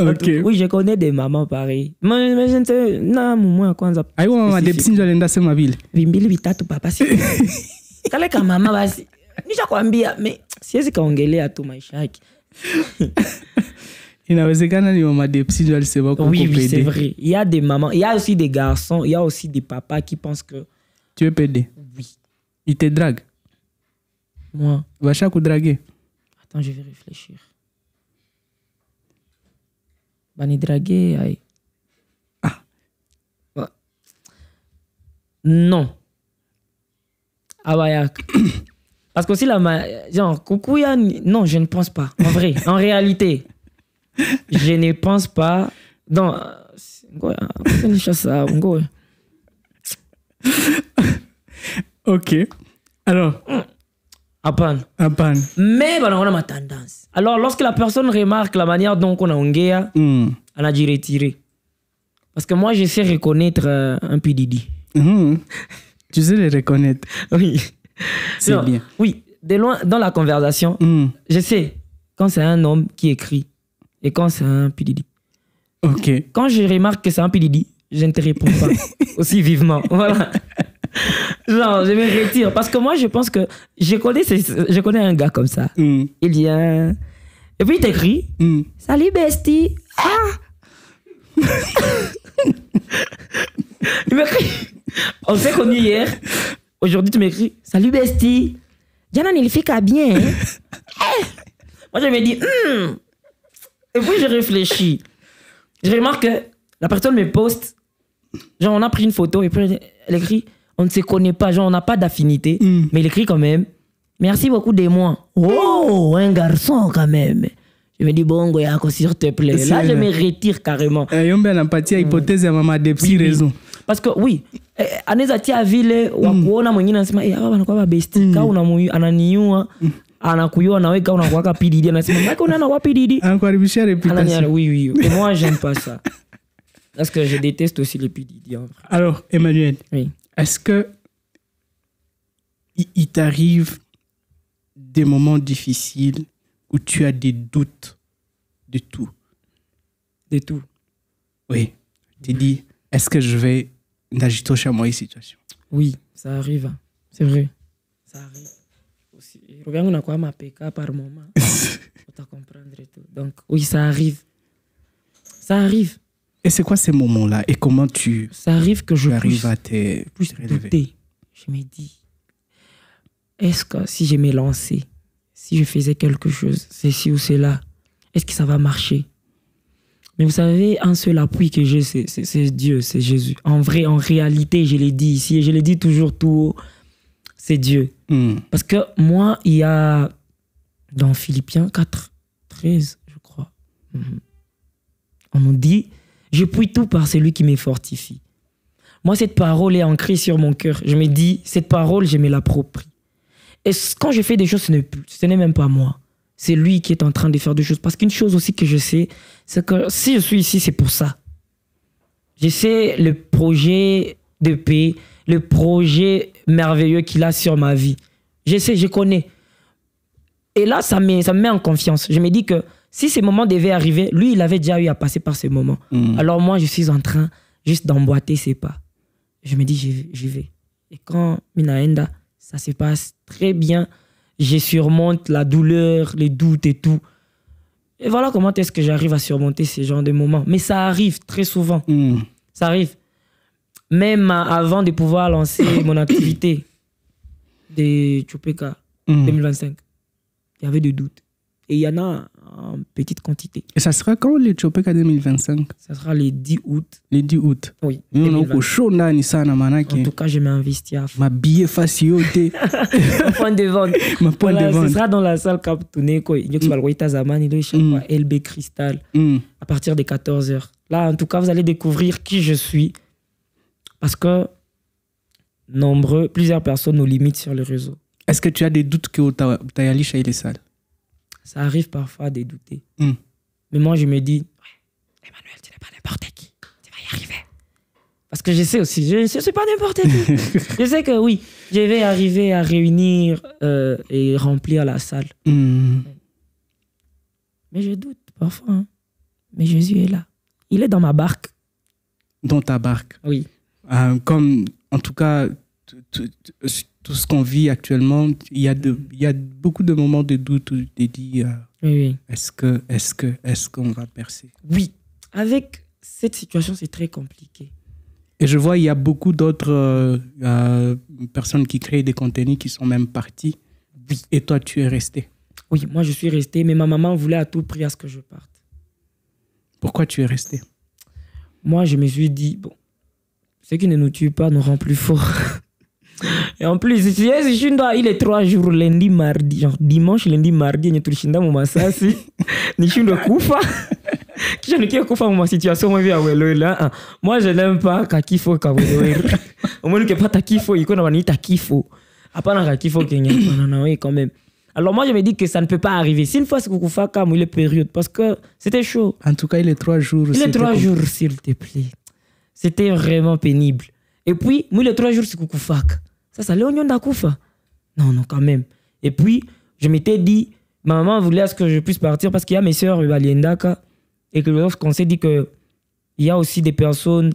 B: OK.
A: Oui, je connais des mamans pareil. Mais je ne sais non moi kwanza.
B: Ayo mama de psinjo lenda sema vile.
A: Vimbili vitatu papa si. Kale kama mama basi. Nishakwambia mais siwezi kaongelea tu maisha yake.
B: Inawezekana ni mama de psinjo alisema kwa
A: oui, c'est vrai. Il y a des mamans, il y a aussi des garçons, il y a aussi des papas qui pensent que
B: tu es pédé.
A: Oui.
B: Il te drague.
A: Moi.
B: Va chaque draguer.
A: Attends, je vais réfléchir. Bani draguer aïe. Ouais. Non. Abayak. Parce que aussi genre coucou non, je ne pense pas. En vrai, en réalité, je ne pense pas. Non,
B: OK. Alors,
A: À panne. Mais on a ma tendance. Alors, lorsque la personne remarque la manière dont on a ongea, on a dû retirer. Parce que moi, je sais reconnaître un P.Diddy.
B: Tu sais les reconnaître.
A: Oui.
B: C'est bien.
A: Oui, de loin, dans la conversation, je sais quand c'est un homme qui écrit et quand c'est un P.Diddy.
B: Ok.
A: Quand je remarque que c'est un P.Diddy, je ne te réponds pas aussi vivement. Voilà. Genre, je me retire. Parce que moi, je pense que je connais un gars comme ça. Il vient. Et puis, il t'écrit Salut, bestie. Ah Il m'écrit. On s'est connus hier. Aujourd'hui, tu m'écris Salut, bestie. Jana, il fait qu'à bien. Moi, je me dis Et puis, je réfléchis. Je remarque que la personne me poste. Genre, on a pris une photo et puis elle écrit on ne se connaît pas, genre on n'a pas d'affinité, mais il écrit quand même merci beaucoup de moi. Oh, un garçon quand même. Je me dis bon, s'il te plaît. Là, je me retire carrément.
B: Il y a une empathie à hypothèse à maman des petites raisons.
A: Parce que oui, anezati à ville wakuona mwingine anasema wanakuwa babesti ka ananiua anakuyoa nawe ka unakuwa ka P.Diddy anasema mbona unakuwa P.Diddy
B: anakuharibishia réputation.
A: Oui. Et moi, j'aime pas ça. Parce que je déteste aussi les P.Diddy.
B: Alors, Emmanuel,
A: oui.
B: Est-ce que il t'arrive des moments difficiles où tu as des doutes de tout?
A: De tout?
B: Oui. Tu dis, est-ce que je vais n'agiter chez moi une situation?
A: Oui, ça arrive. C'est vrai. Ça arrive. Aussi. Regarde, on a quoi ma PK par moment. Faut t'en comprendre et tout. Donc, oui, ça arrive. Ça arrive.
B: Et c'est quoi ces moments-là? Et comment tu
A: arrives que je
B: arrives à te
A: douter. Je me dis, est-ce que si je me lançais, si je faisais quelque chose, ceci ou cela, est-ce que ça va marcher? Mais vous savez, un seul appui que j'ai, c'est Dieu, c'est Jésus. En vrai, en réalité, je l'ai dit ici et je l'ai dit toujours tout haut, c'est Dieu. Parce que moi, il y a dans Philippiens 4, 13, je crois, on nous dit je puis tout par celui qui me fortifie. Moi, cette parole est ancrée sur mon cœur. Je me dis, cette parole, je me l'approprie. Et quand je fais des choses, ce n'est même pas moi. C'est lui qui est en train de faire des choses. Parce qu'une chose aussi que je sais, c'est que si je suis ici, c'est pour ça. Je sais le projet de paix, le projet merveilleux qu'il a sur ma vie. Je sais, je connais. Et là, ça me met en confiance. Je me dis que si ces moments devaient arriver, lui, il avait déjà eu à passer par ces moments. Alors moi, je suis en train juste d'emboîter ses pas. Je me dis, j'y vais. Et quand Minaenda, ça se passe très bien, je surmonte la douleur, les doutes et tout. Et voilà comment est-ce que j'arrive à surmonter ces genres de moments. Mais ça arrive très souvent. Ça arrive. Même avant de pouvoir lancer mon activité de Chopeka 2025, il y avait des doutes. Et il y en a en petite quantité.
B: Et ça sera quand le Chopeka 2025?
A: Ça sera le 10 août.
B: Le 10 août.
A: Oui.
B: En tout
A: cas, je m'investis à fond.
B: Ma billet facilité.
A: Mon point de vente.
B: Ma point de vente.
A: Ce sera dans la salle Cap Tourné. Il y a LB Cristal à partir de 14h. Là, en tout cas, vous allez découvrir qui je suis. Parce que plusieurs personnes nous limitent sur le réseau.
B: Est-ce que tu as des doutes que tu as allé chez les salles?
A: Ça arrive parfois de douter. Mais moi, je me dis, Emmanuel, tu n'es pas n'importe qui. Tu vas y arriver. Parce que je sais aussi, je ne suis pas n'importe qui. Je sais que oui, je vais arriver à réunir et remplir la salle. Mais je doute parfois. Hein. Mais Jésus est là. Il est dans ma barque.
B: Dans ta barque?
A: Oui.
B: Comme, en tout cas, tout ce qu'on vit actuellement, il y a beaucoup de moments de doute où tu te dis
A: oui.
B: est-ce qu'on va percer?
A: Oui, avec cette situation, c'est très compliqué.
B: Et je vois, il y a beaucoup d'autres personnes qui créent des contenus qui sont même partis. Oui. Et toi, tu es resté?
A: Oui, moi, je suis resté, mais ma maman voulait à tout prix à ce que je parte.
B: Pourquoi tu es resté?
A: Moi, je me suis dit, bon, ce qui ne nous tue pas nous rend plus forts. Et en plus, il est 3 jours, lundi, mardi, genre dimanche, lundi, mardi, nous tulishinda mu masasi, nishindo kufa. Kisha nikia kufa mu situation mwa vya weloela. Moi, je n'aime pas kakifo kaweloela. Au moins que pas takifo, iko na waniita kifo. Hapana kakifo Kenya, na oui quand même. Alors moi, je me dis que ça ne peut pas arriver. Si une fois c'est Kukufaka, il est période, parce que c'était chaud.
B: En tout cas, il est 3 jours.
A: Il est 3 jours, s'il te plaît. C'était vraiment pénible. Et puis, moi, les 3 jours, c'est Kukufaka. Ça l'est d'Akufa. Non, quand même. Et puis, je m'étais dit, ma maman voulait à ce que je puisse partir parce qu'il y a mes sœurs à Liendaka. Et que lorsqu'on s'est dit qu'il y a aussi des personnes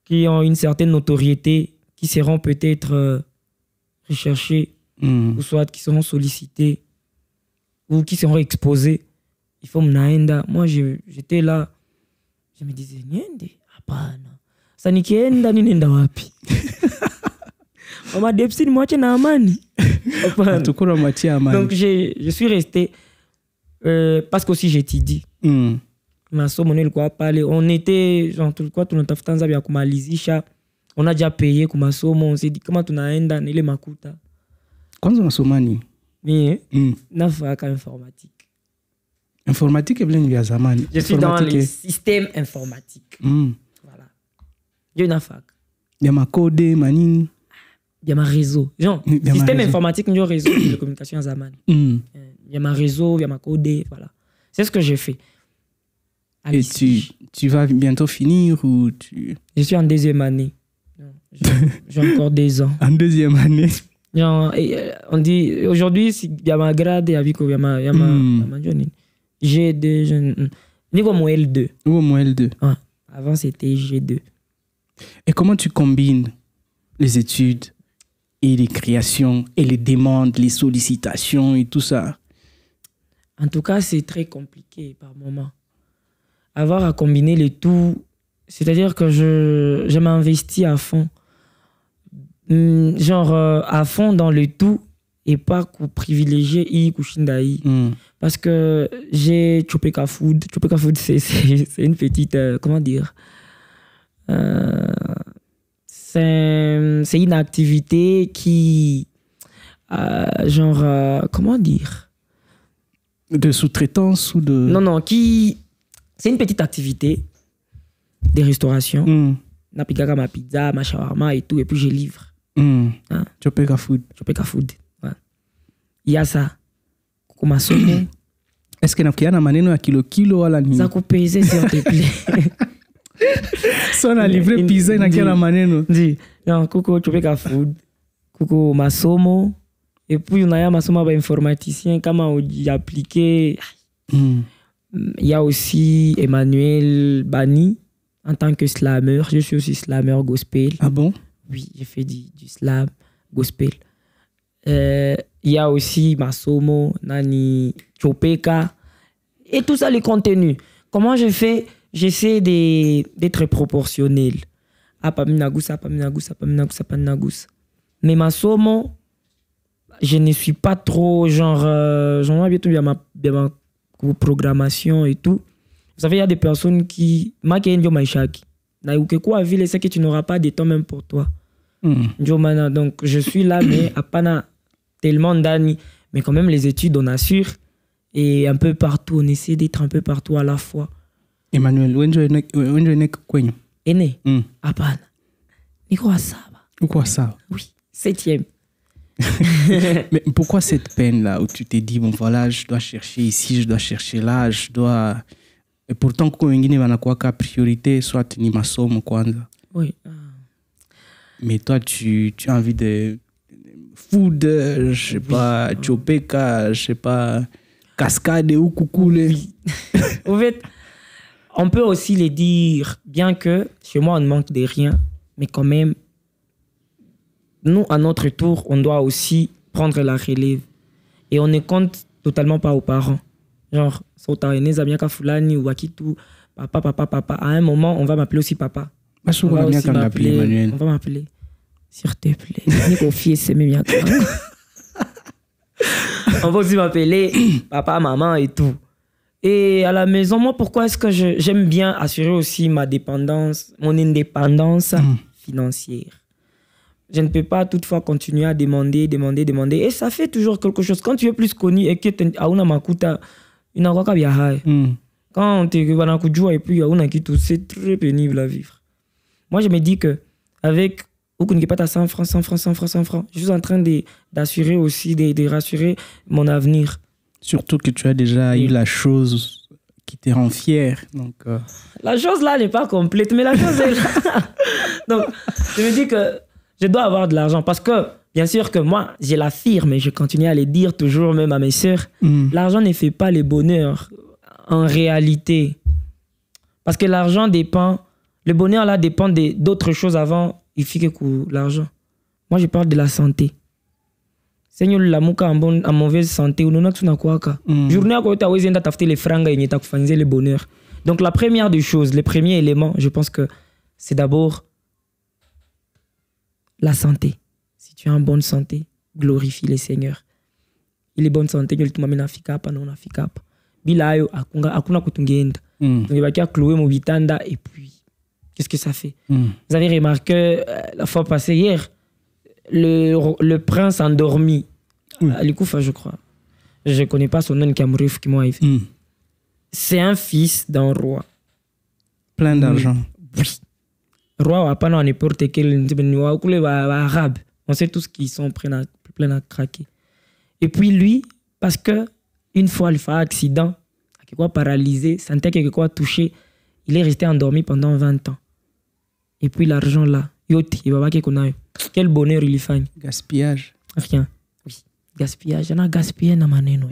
A: qui ont une certaine notoriété, qui seront peut-être recherchées, ou soit qui seront sollicitées, ou qui seront exposées. Il faut m'naenda. Moi, j'étais là. Je me disais, niende, hapana. Ça nikienda ninaenda wapi? Mama Depsi ni mwache na amani.
B: Tukura mwache amani.
A: Donc, je suis resté parce qu'aussi j'étudie. Masomo nilikuwa pale. On était, genre, tulikuwa tunatafuta nzabi ya kumalizisha. On a déjà payé kwa masomo. On s'est dit, kama tunaenda na ile makuta.
B: Kwanza unasoma nini?
A: Mie, nafaka informatique.
B: Informatique est bien via zamani.
A: Je suis dans les systèmes informatiques. Voilà. Je nafaka.
B: Il y a ma code, manine.
A: Il y a ma réseau. Genre, système informatique, il y a réseau de communication à zamani. Il y a ma réseau, il y a ma code, voilà. C'est ce que j'ai fait.
B: Et tu vas bientôt finir ou tu...
A: Je suis en 2e année. J'ai encore 2 ans.
B: En 2e année.
A: Genre, on dit, aujourd'hui, il y a ma grade, il y a ma G2. Niveau mon L2.
B: Ou mon L2.
A: Ouais. Avant, c'était G2.
B: Et comment tu combines les études et les créations et les demandes, les sollicitations et tout ça?
A: En tout cas, c'est très compliqué par moment. Avoir à combiner les tout, c'est-à-dire que je m'investis à fond. Genre, à fond dans le tout et pas privilégier I Kushindai. Parce que j'ai Chopeka Food. Chopeka Food, c'est une petite, comment dire, c'est une activité qui, genre, comment dire?
B: De sous-traitance ou de...
A: Non, c'est une petite activité de restauration. Napigaka ma pizza, ma shawarma et tout, et puis je livre.
B: Chopeka Food.
A: Chopeka Food. Ouais. Il y a ça. Kukuma somo.
B: Est-ce que nafikia na maneno ya kilo wala nini?
A: Ça kupeze s'il te plaît.
B: So on a livré pizza na kia na maneno.
A: Ndi. Non, kuko Chopeka Food. Kuko masomo. Et puis on a masomo ba informaticien kama uji appliquer. Il y a aussi Emmanuel Bani en tant que slammer. Je suis aussi slammer gospel.
B: Ah bon?
A: Oui, j'ai fait du slam gospel. Il y a aussi Masomo, Nani, Chopeka. Et tout ça, les contenus. Comment je fais? J'essaie d'être proportionnel. Mais Masomo, je ne suis pas trop genre bientôt il y a ma programmation et tout. Vous savez, il y a des personnes qui c'est que tu n'auras pas de temps même pour toi. Donc je suis là, mais à pas tellement d'années. Mais quand même, les études, on assure. Et un peu partout, on essaie d'être un peu partout à la fois.
B: Emmanuel, où est-ce
A: Aîné? Apana. Niko Asaba.
B: Pourquoi ça?
A: Oui, 7e.
B: Mais pourquoi cette peine-là où tu t'es dit, bon voilà, je dois chercher ici, je dois chercher là, je dois... Et pourtant, quand wengine wanakuwaka priorité, soit ni masomo kwanza.
A: Oui.
B: Mais toi, tu as envie de food, je sais pas, Chopeka, je sais pas, cascade ou coucoule.
A: Oui. En fait, on peut aussi les dire, bien que chez moi, on ne manque de rien, mais quand même, nous, à notre tour, on doit aussi prendre la relève. Et on ne compte totalement pas aux parents. Genre, ou papa. À un moment, on va m'appeler aussi papa. On va m'appeler. S'il te plaît. On va aussi m'appeler papa, maman et tout. Et à la maison, moi, pourquoi est-ce que j'aime bien assurer aussi ma dépendance, mon indépendance financière? Je ne peux pas toutefois continuer à demander. Et ça fait toujours quelque chose. Quand tu es plus connu et que tu as une makuta, quand tu es et puis c'est très pénible à vivre. Moi, je me dis que avec Vous ne pas à 100 francs, 100 francs, 100 francs, 100 francs. Je suis en train d'assurer aussi, de rassurer mon avenir.
B: Surtout que tu as déjà eu la chose qui te rend fier. Donc,
A: La chose là n'est pas complète, mais la chose est là. Donc, je me dis que je dois avoir de l'argent parce que, bien sûr que moi, je l'affirme et je continue à le dire toujours, même à mes sœurs. L'argent ne fait pas le bonheur en réalité. Parce que l'argent dépend, le bonheur là dépend d'autres choses avant, il faut que l'argent. Moi, je parle de la santé. Seigneur la muka en mauvaise santé ou non na quoi ka. Journée à côté wezenda tafte les franga et ta kufanze le bonheur. Donc la première des choses, le premier élément, je pense que c'est d'abord la santé. Si tu es en bonne santé, glorifie le Seigneur. Il est bonne santé, il te m'amène à fikapa non à fikapa. Bilayo akuna kutungenda. Donc il va clouer mon vitanda et puis qu'est-ce que ça fait? Vous avez remarqué la fois passée hier le prince endormi, Ali Koufa, je crois. Je ne connais pas son nom qui m'a arrivé. C'est un fils d'un roi.
B: Plein d'argent.
A: Oui. Roi, pas n'importe quel arabe. On sait tous qu'ils sont pleins à craquer. Et puis lui, parce que une fois il fait un accident, quelque paralysé, santé quelque touché, il est resté endormi pendant 20 ans. Et puis l'argent là, il va voir qu'on a eu. Quel bonheur il y fait.
B: Gaspillage.
A: Rien. Oui. Gaspillage. On a gaspillé dans ma maneno.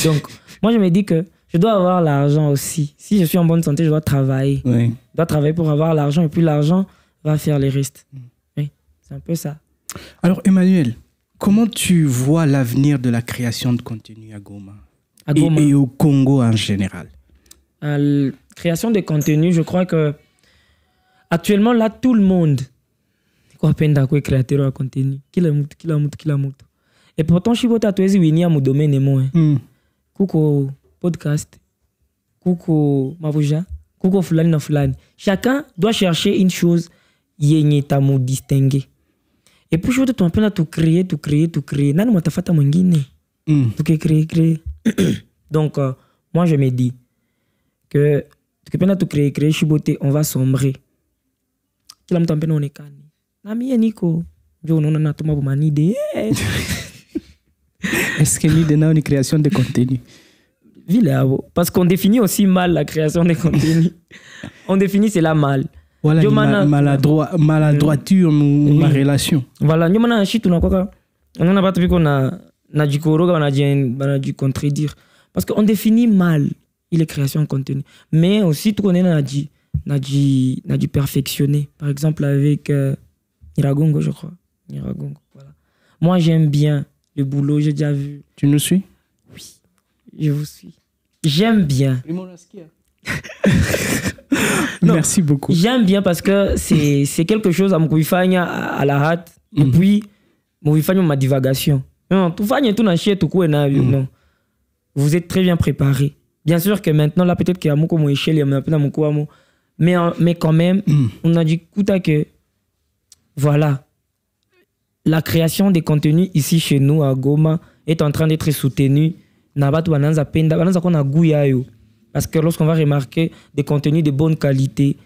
A: Donc, moi, je me dis que je dois avoir l'argent aussi. Si je suis en bonne santé, je dois travailler.
B: Oui.
A: Je dois travailler pour avoir l'argent et puis l'argent va faire les restes. Oui. C'est un peu ça.
B: Alors, Emmanuel, comment tu vois l'avenir de la création de contenu à Goma, et au Congo en général?
A: Création de contenu, je crois que actuellement, là, tout le monde quoi penda quoi créateur de contenu kila mtu et pourtant je suis pas tatoué wini à mon domaine moi kuko podcast kuko mavuja kuko fulani na fulani, chacun doit chercher une chose yenye tamu distinguer et puis je te empêcher tout créer nani matafata mwingine tu créer donc moi je me dis que tu peux tout créer chiboté on va sombrer kila mtu ampena onekane na mie niko ndio unaona natuma bumanide.
B: Est-ce que l'idée n'a une création de contenu?
A: Parce qu'on définit aussi mal la création de contenu. On définit cela mal.
B: Voilà, maladroiture ou ma relation.
A: Voilà, nous mana shit on a quoi? On a pas tout qu'on a du koroga, on a du contredire parce qu'on définit mal les créations de contenu. Mais aussi tout on a du perfectionner. Par exemple avec Niragongo, je crois. Niragongo, voilà. Moi, j'aime bien le boulot, j'ai déjà vu.
B: Tu nous suis?
A: Oui, je vous suis. J'aime bien.
B: Merci beaucoup.
A: J'aime bien parce que c'est quelque chose à m'koufanya à la hâte. Et puis, m'koufanya ma divagation. Non, tout fanya tout n'achie tout quoi non. Vous êtes très bien préparé. Bien sûr que maintenant, là, peut-être qu'il y a mon échelle, il y a un peu mon mais quand même, on a dit que voilà, la création des contenus ici chez nous à Goma est en train d'être soutenue. Parce que lorsqu'on va remarquer des contenus de bonne qualité,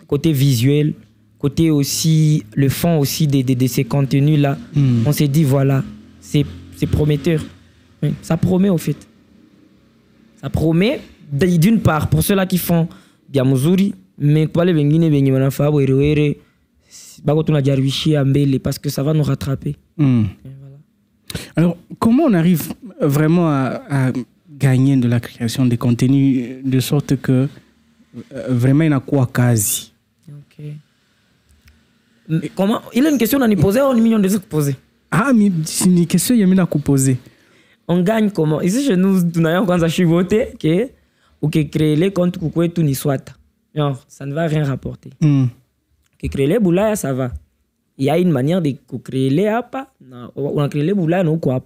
A: côté visuel, côté aussi le fond aussi de ces contenus-là, on s'est dit voilà, c'est prometteur. Ça promet au fait. Ça promet d'une part pour ceux-là qui font Biamuzuri, mais pour les Bengine, parce que ça va nous rattraper. Voilà.
B: Alors, comment on arrive vraiment à gagner de la création de contenu de sorte que vraiment il y a quoi quasi?
A: Comment? Il y a une question à nous poser ou un million de choses à poser?
B: Ah, mais c'est une question qu'il y a à poser.
A: On gagne comment? Ici chez nous, nous avons quand chivoté ou que créer les comptes ou tout ni soit. Non, ça ne va rien rapporter. Que créer les boulaya, ça va. Il y a une manière de créer les apa. On a créé les boulaya, non quoi.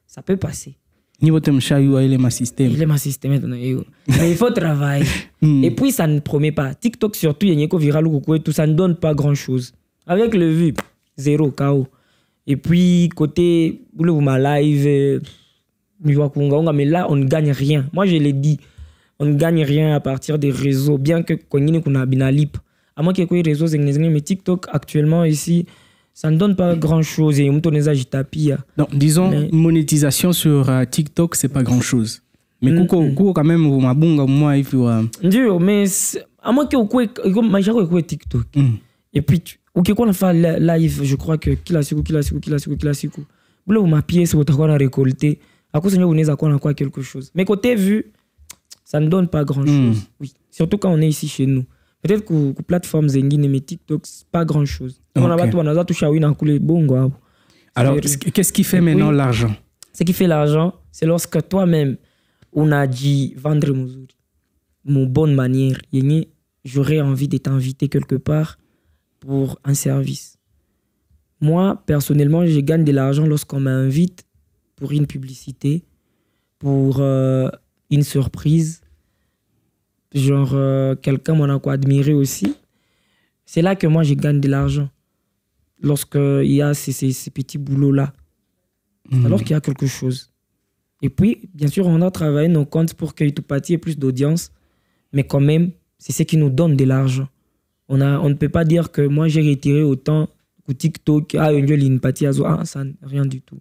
A: Ça peut passer.
B: Il est ma système.
A: Il est ma système maintenant. Mais il faut travailler. Et puis ça ne promet pas. TikTok surtout, il y a un viral ou tout ça ne donne pas grand chose. Avec le vu, zéro KO. Et puis côté ma live, mais là on ne gagne rien. Moi je l'ai dit, on ne gagne rien à partir des réseaux, bien que qu'on a binalip. À moins qu'il y ait des réseaux, mais TikTok actuellement ici, ça ne donne pas grand-chose. Et
B: Donc, disons, monétisation sur TikTok, c'est pas grand-chose. Mais quand même, moi, il faut...
A: Dur, mais à moins que vous TikTok. Et puis, quand on fait live, je crois que qui la siku. Vous ma pièce, vous avez récolté. À cause de vous avez quoi quelque chose. Mais côté vu, ça ne donne pas grand-chose. Oui. Surtout quand on est ici chez nous. Peut-être que plateforme Zengine, mais TikTok, c'est pas grand-chose. Alors,
B: qu'est-ce qui fait maintenant l'argent?
A: Ce qui fait l'argent, c'est lorsque toi-même, on a dit vendre mon bonne manière. J'aurais envie de t'inviter quelque part pour un service. Moi, personnellement, je gagne de l'argent lorsqu'on m'invite pour une publicité, pour une surprise. Genre, quelqu'un m'en a admiré aussi. C'est là que moi, je gagne de l'argent. Lorsqu'il y a ces petits boulots-là. Alors qu'il y a quelque chose. Et puis, bien sûr, on a travaillé nos comptes pour que Itoupati ait plus d'audience. Mais quand même, c'est ce qui nous donne de l'argent. On ne peut pas dire que moi, j'ai retiré autant que TikTok. Ça, rien du tout.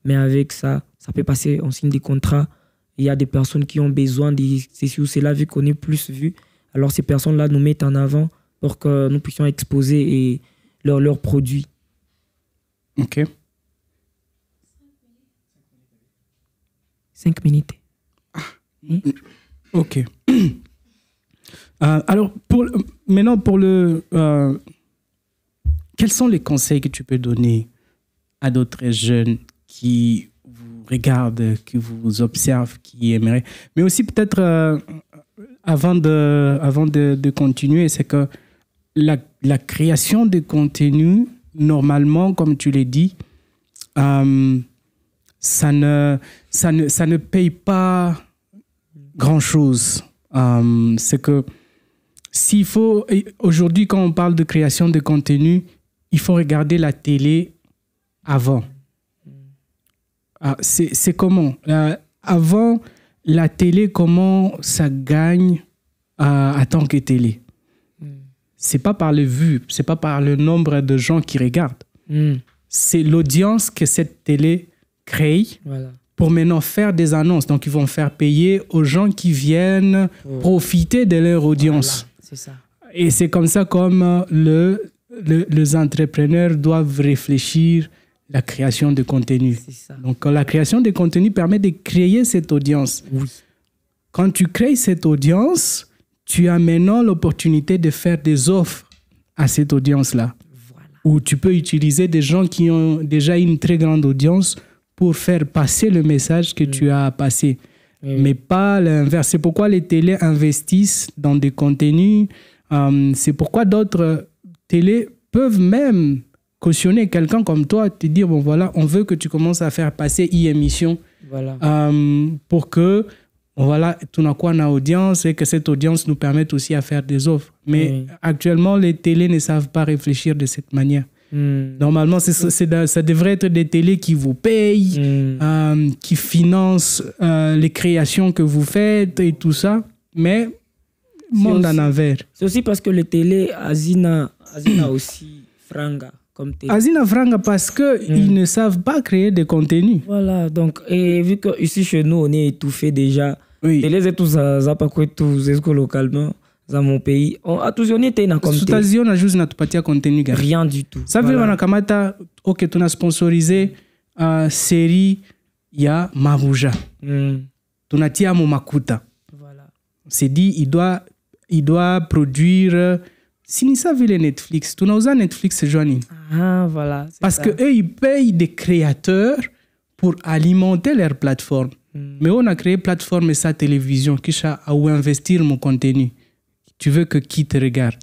A: Mais avec ça, ça peut passer, on signe des contrats. Il y a des personnes qui ont besoin de ceci ou cela, vu qu'on est plus vu. Alors, ces personnes-là nous mettent en avant pour que nous puissions exposer leurs produits.
B: OK.
A: 5 minutes.
B: OK. Alors, maintenant, quels sont les conseils que tu peux donner à d'autres jeunes qui vous regardent, qui vous observent, qui aimeraient, mais aussi peut-être avant de continuer, c'est que la création de contenu, normalement, comme tu l'as dit, ça ne paye pas grand-chose. C'est que s'il faut, aujourd'hui, quand on parle de création de contenu, il faut regarder la télé avant. C'est comment? Avant, la télé, comment ça gagne en tant que télé? C'est pas par les vues, c'est pas par le nombre de gens qui regardent. C'est l'audience que cette télé crée pour maintenant faire des annonces. Donc, ils vont faire payer aux gens qui viennent profiter de leur audience.
A: Voilà, c'est ça.
B: Et c'est comme ça comme les entrepreneurs doivent réfléchir la création de contenu. Donc, la création de contenu permet de créer cette audience.
A: Oui.
B: Quand tu crées cette audience, tu as maintenant l'opportunité de faire des offres à cette audience-là.
A: Voilà.
B: Où tu peux utiliser des gens qui ont déjà une très grande audience pour faire passer le message que tu as passé. Mais pas l'inverse. C'est pourquoi les télés investissent dans des contenus. C'est pourquoi d'autres télés peuvent même cautionner quelqu'un comme toi, te dire, bon voilà, on veut que tu commences à faire passer une émission pour que, voilà, tout d'un coup, on a audience et que cette audience nous permette aussi à faire des offres. Mais actuellement, les télés ne savent pas réfléchir de cette manière. Normalement, ça devrait être des télés qui vous payent, qui financent les créations que vous faites et tout ça. Mais, monde en envers.
A: C'est aussi parce que les télés, Azina aussi, franga.
B: Azina franga parce qu'ils ne savent pas créer de contenu.
A: Voilà, donc, et vu que ici chez nous, on est étouffé déjà, et les étoufes, ça pas quoi tous localement, dans mon pays, on a toujours été dans comme
B: Sous-Tazion, on a juste notre partie contenu.
A: Rien du tout.
B: Ça veut dire qu'on a sponsorisé série, il y a Marouja. On a tia Momakuta.
A: Voilà.
B: C'est dit, il doit produire. Si nous savons les Netflix, tu n'as pas Netflix, Joanie.
A: Ah, voilà.
B: Parce qu'eux, ils payent des créateurs pour alimenter leur plateforme. Mais on a créé plateforme et sa télévision qui a où investir mon contenu. Tu veux que qui te regarde?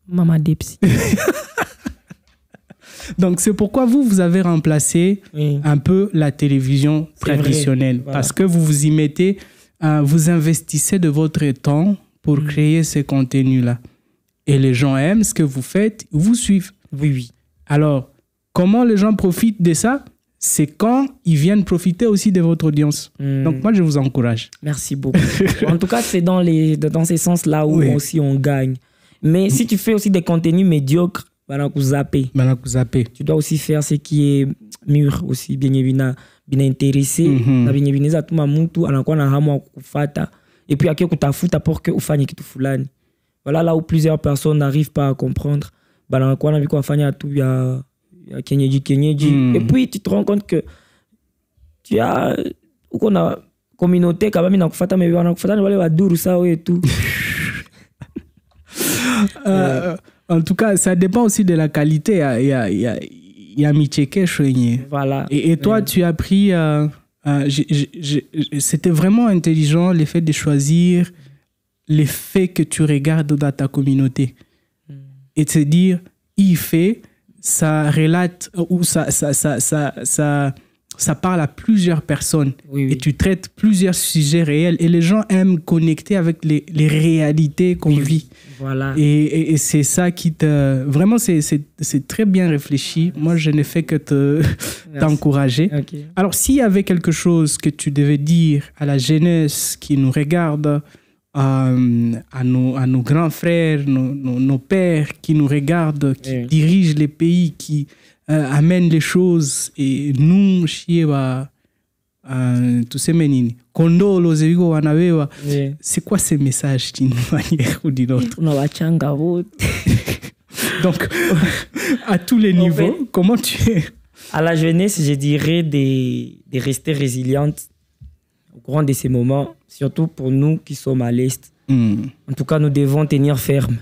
A: Maman Depsi.
B: Donc, c'est pourquoi vous avez remplacé un peu la télévision traditionnelle. Voilà. Parce que vous vous y mettez, vous investissez de votre temps pour créer ces contenus-là. Et les gens aiment ce que vous faites, ils vous suivent.
A: Oui.
B: Alors, comment les gens profitent de ça? C'est quand ils viennent profiter aussi de votre audience. Donc, moi, je vous encourage.
A: Merci beaucoup. En tout cas, c'est dans ces sens-là où aussi on gagne. Mais si tu fais aussi des contenus médiocres, zapper. Tu dois aussi faire ce qui est mûr aussi, bien intéressé. Et puis, voilà là où plusieurs personnes n'arrivent pas à comprendre. Et puis, tu te rends compte que tu as une communauté qui et tout.
B: En tout cas, ça dépend aussi de la qualité. Il y a
A: Voilà.
B: Et toi, tu as pris... c'était vraiment intelligent, le fait de choisir les faits que tu regardes dans ta communauté. Et de se dire, il fait, ça relate ou ça parle à plusieurs personnes.
A: Oui.
B: Et tu traites plusieurs sujets réels. Et les gens aiment connecter avec les réalités qu'on vit.
A: Voilà.
B: Et c'est ça qui te... Vraiment, c'est très bien réfléchi. Moi, je ne fais que t'encourager.
A: Okay.
B: Alors, s'il y avait quelque chose que tu devais dire à la jeunesse qui nous regarde, à nos grands frères, nos pères qui nous regardent, qui dirigent les pays, qui amènent les choses, et nous, tous ces menini. C'est quoi ces messages d'une manière ou d'une autre? Donc, à tous les niveaux, comment tu es?
A: À la jeunesse, je dirais de rester résiliente au courant de ces moments, surtout pour nous qui sommes à l'Est. En tout cas, nous devons tenir ferme.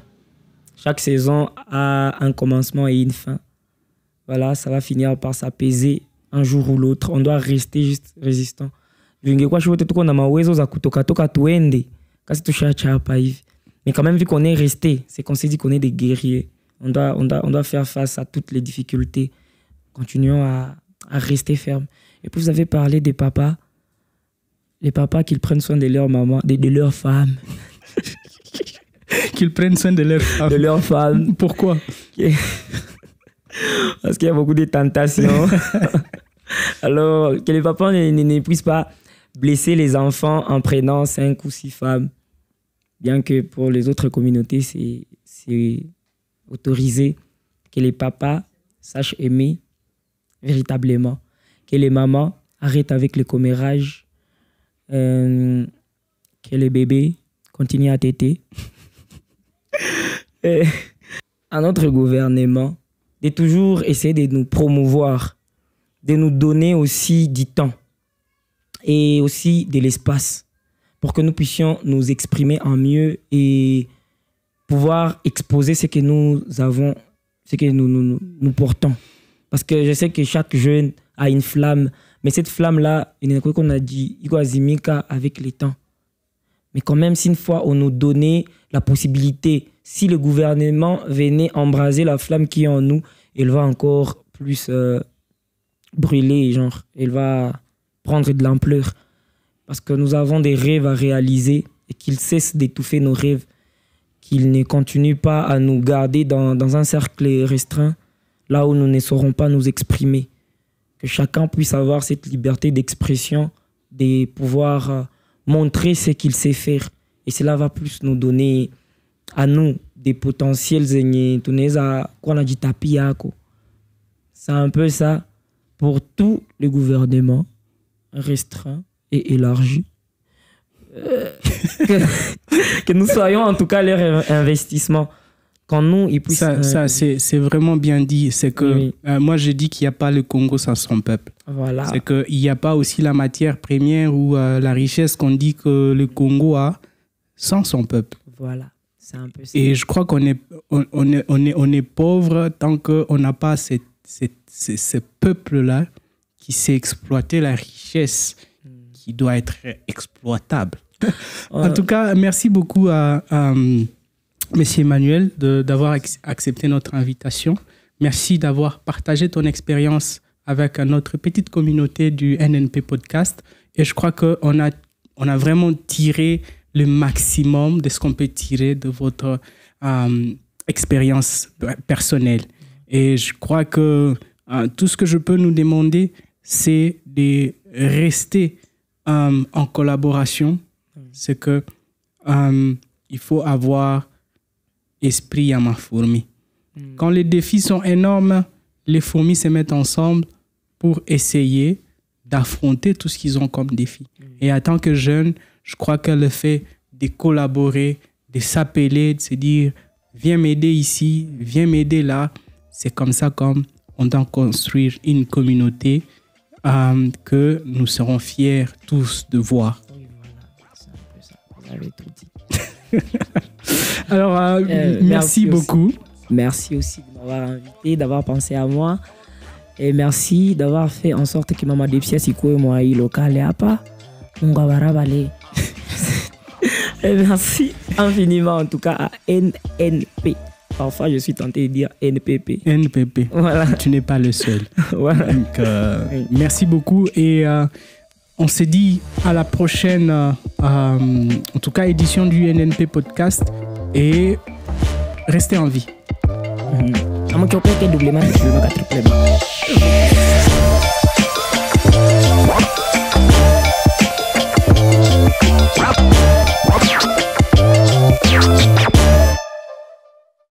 A: Chaque saison a un commencement et une fin. Voilà, ça va finir par s'apaiser un jour ou l'autre. On doit rester juste résistant. Mais quand même, vu qu'on est resté, c'est qu'on s'est dit qu'on est des guerriers. On doit faire face à toutes les difficultés. Continuons à rester ferme. Et puis, vous avez parlé des papas. Les papas qui prennent soin de leur maman, de leur femme.
B: Qu'ils prennent soin de leur femme.
A: De leur femme.
B: Pourquoi?
A: Parce qu'il y a beaucoup de tentations. Alors, que les papas ne puissent pas blesser les enfants en prenant 5 ou 6 femmes. Bien que pour les autres communautés, c'est autorisé. Que les papas sachent aimer véritablement. Que les mamans arrêtent avec le commérage. Que les bébés continuent à téter. À notre gouvernement, de toujours essayer de nous promouvoir, de nous donner aussi du temps et aussi de l'espace pour que nous puissions nous exprimer en mieux et pouvoir exposer ce que nous avons, ce que nous portons. Parce que je sais que chaque jeune a une flamme, mais cette flamme-là, il y a qu'on a dit, il y a avec le temps. Mais quand même, si une fois on nous donnait la possibilité, si le gouvernement venait embraser la flamme qui est en nous, elle va encore plus brûler, genre, elle va prendre de l'ampleur. Parce que nous avons des rêves à réaliser et qu'ils cessent d'étouffer nos rêves, qu'ils ne continuent pas à nous garder dans un cercle restreint, là où nous ne saurons pas nous exprimer. Que chacun puisse avoir cette liberté d'expression, de pouvoir montrer ce qu'il sait faire. Et cela va plus nous donner à nous des potentiels. C'est un peu ça pour tout le gouvernement restreint et élargi. Que nous soyons en tout cas leur investissement. Quand nous, ils puissent...
B: Ça c'est vraiment bien dit. C'est que oui. Moi, je dis qu'il n'y a pas le Congo sans son peuple.
A: Voilà.
B: C'est qu'il n'y a pas aussi la matière première ou la richesse qu'on dit que le Congo a sans son peuple.
A: Voilà. C'est un peu ça.
B: Et je crois qu'on est pauvre tant qu'on n'a pas ce peuple-là qui sait exploiter la richesse qui doit être exploitable. En tout cas, merci beaucoup à Monsieur Emmanuel d'avoir accepté notre invitation. Merci d'avoir partagé ton expérience avec notre petite communauté du NNP Podcast. Et je crois qu'on a vraiment tiré le maximum de ce qu'on peut tirer de votre expérience personnelle. Et je crois que tout ce que je peux nous demander, c'est de rester en collaboration. C'est que il faut avoir esprit à ma fourmi. Quand les défis sont énormes, les fourmis se mettent ensemble pour essayer d'affronter tout ce qu'ils ont comme défi. Et en tant que jeune, je crois que le fait de collaborer, de s'appeler, de se dire « viens m'aider ici, viens m'aider là », c'est comme ça comme on doit construire une communauté que nous serons fiers tous de voir.
A: Oui, voilà, c'est un peu ça. Vous avez tout dit.
B: Alors, merci beaucoup.
A: Merci aussi de m'avoir invité, d'avoir pensé à moi. Et merci d'avoir fait en sorte que Mama Depsia Siko et moi, il local et apa. Et merci infiniment en tout cas à NNP. Parfois, je suis tenté de dire NPP.
B: NPP.
A: Voilà.
B: Tu n'es pas le seul.
A: Voilà.
B: Donc, merci beaucoup et on se dit à la prochaine, en tout cas, édition du NNP Podcast et restez en vie.
A: À mon doublement,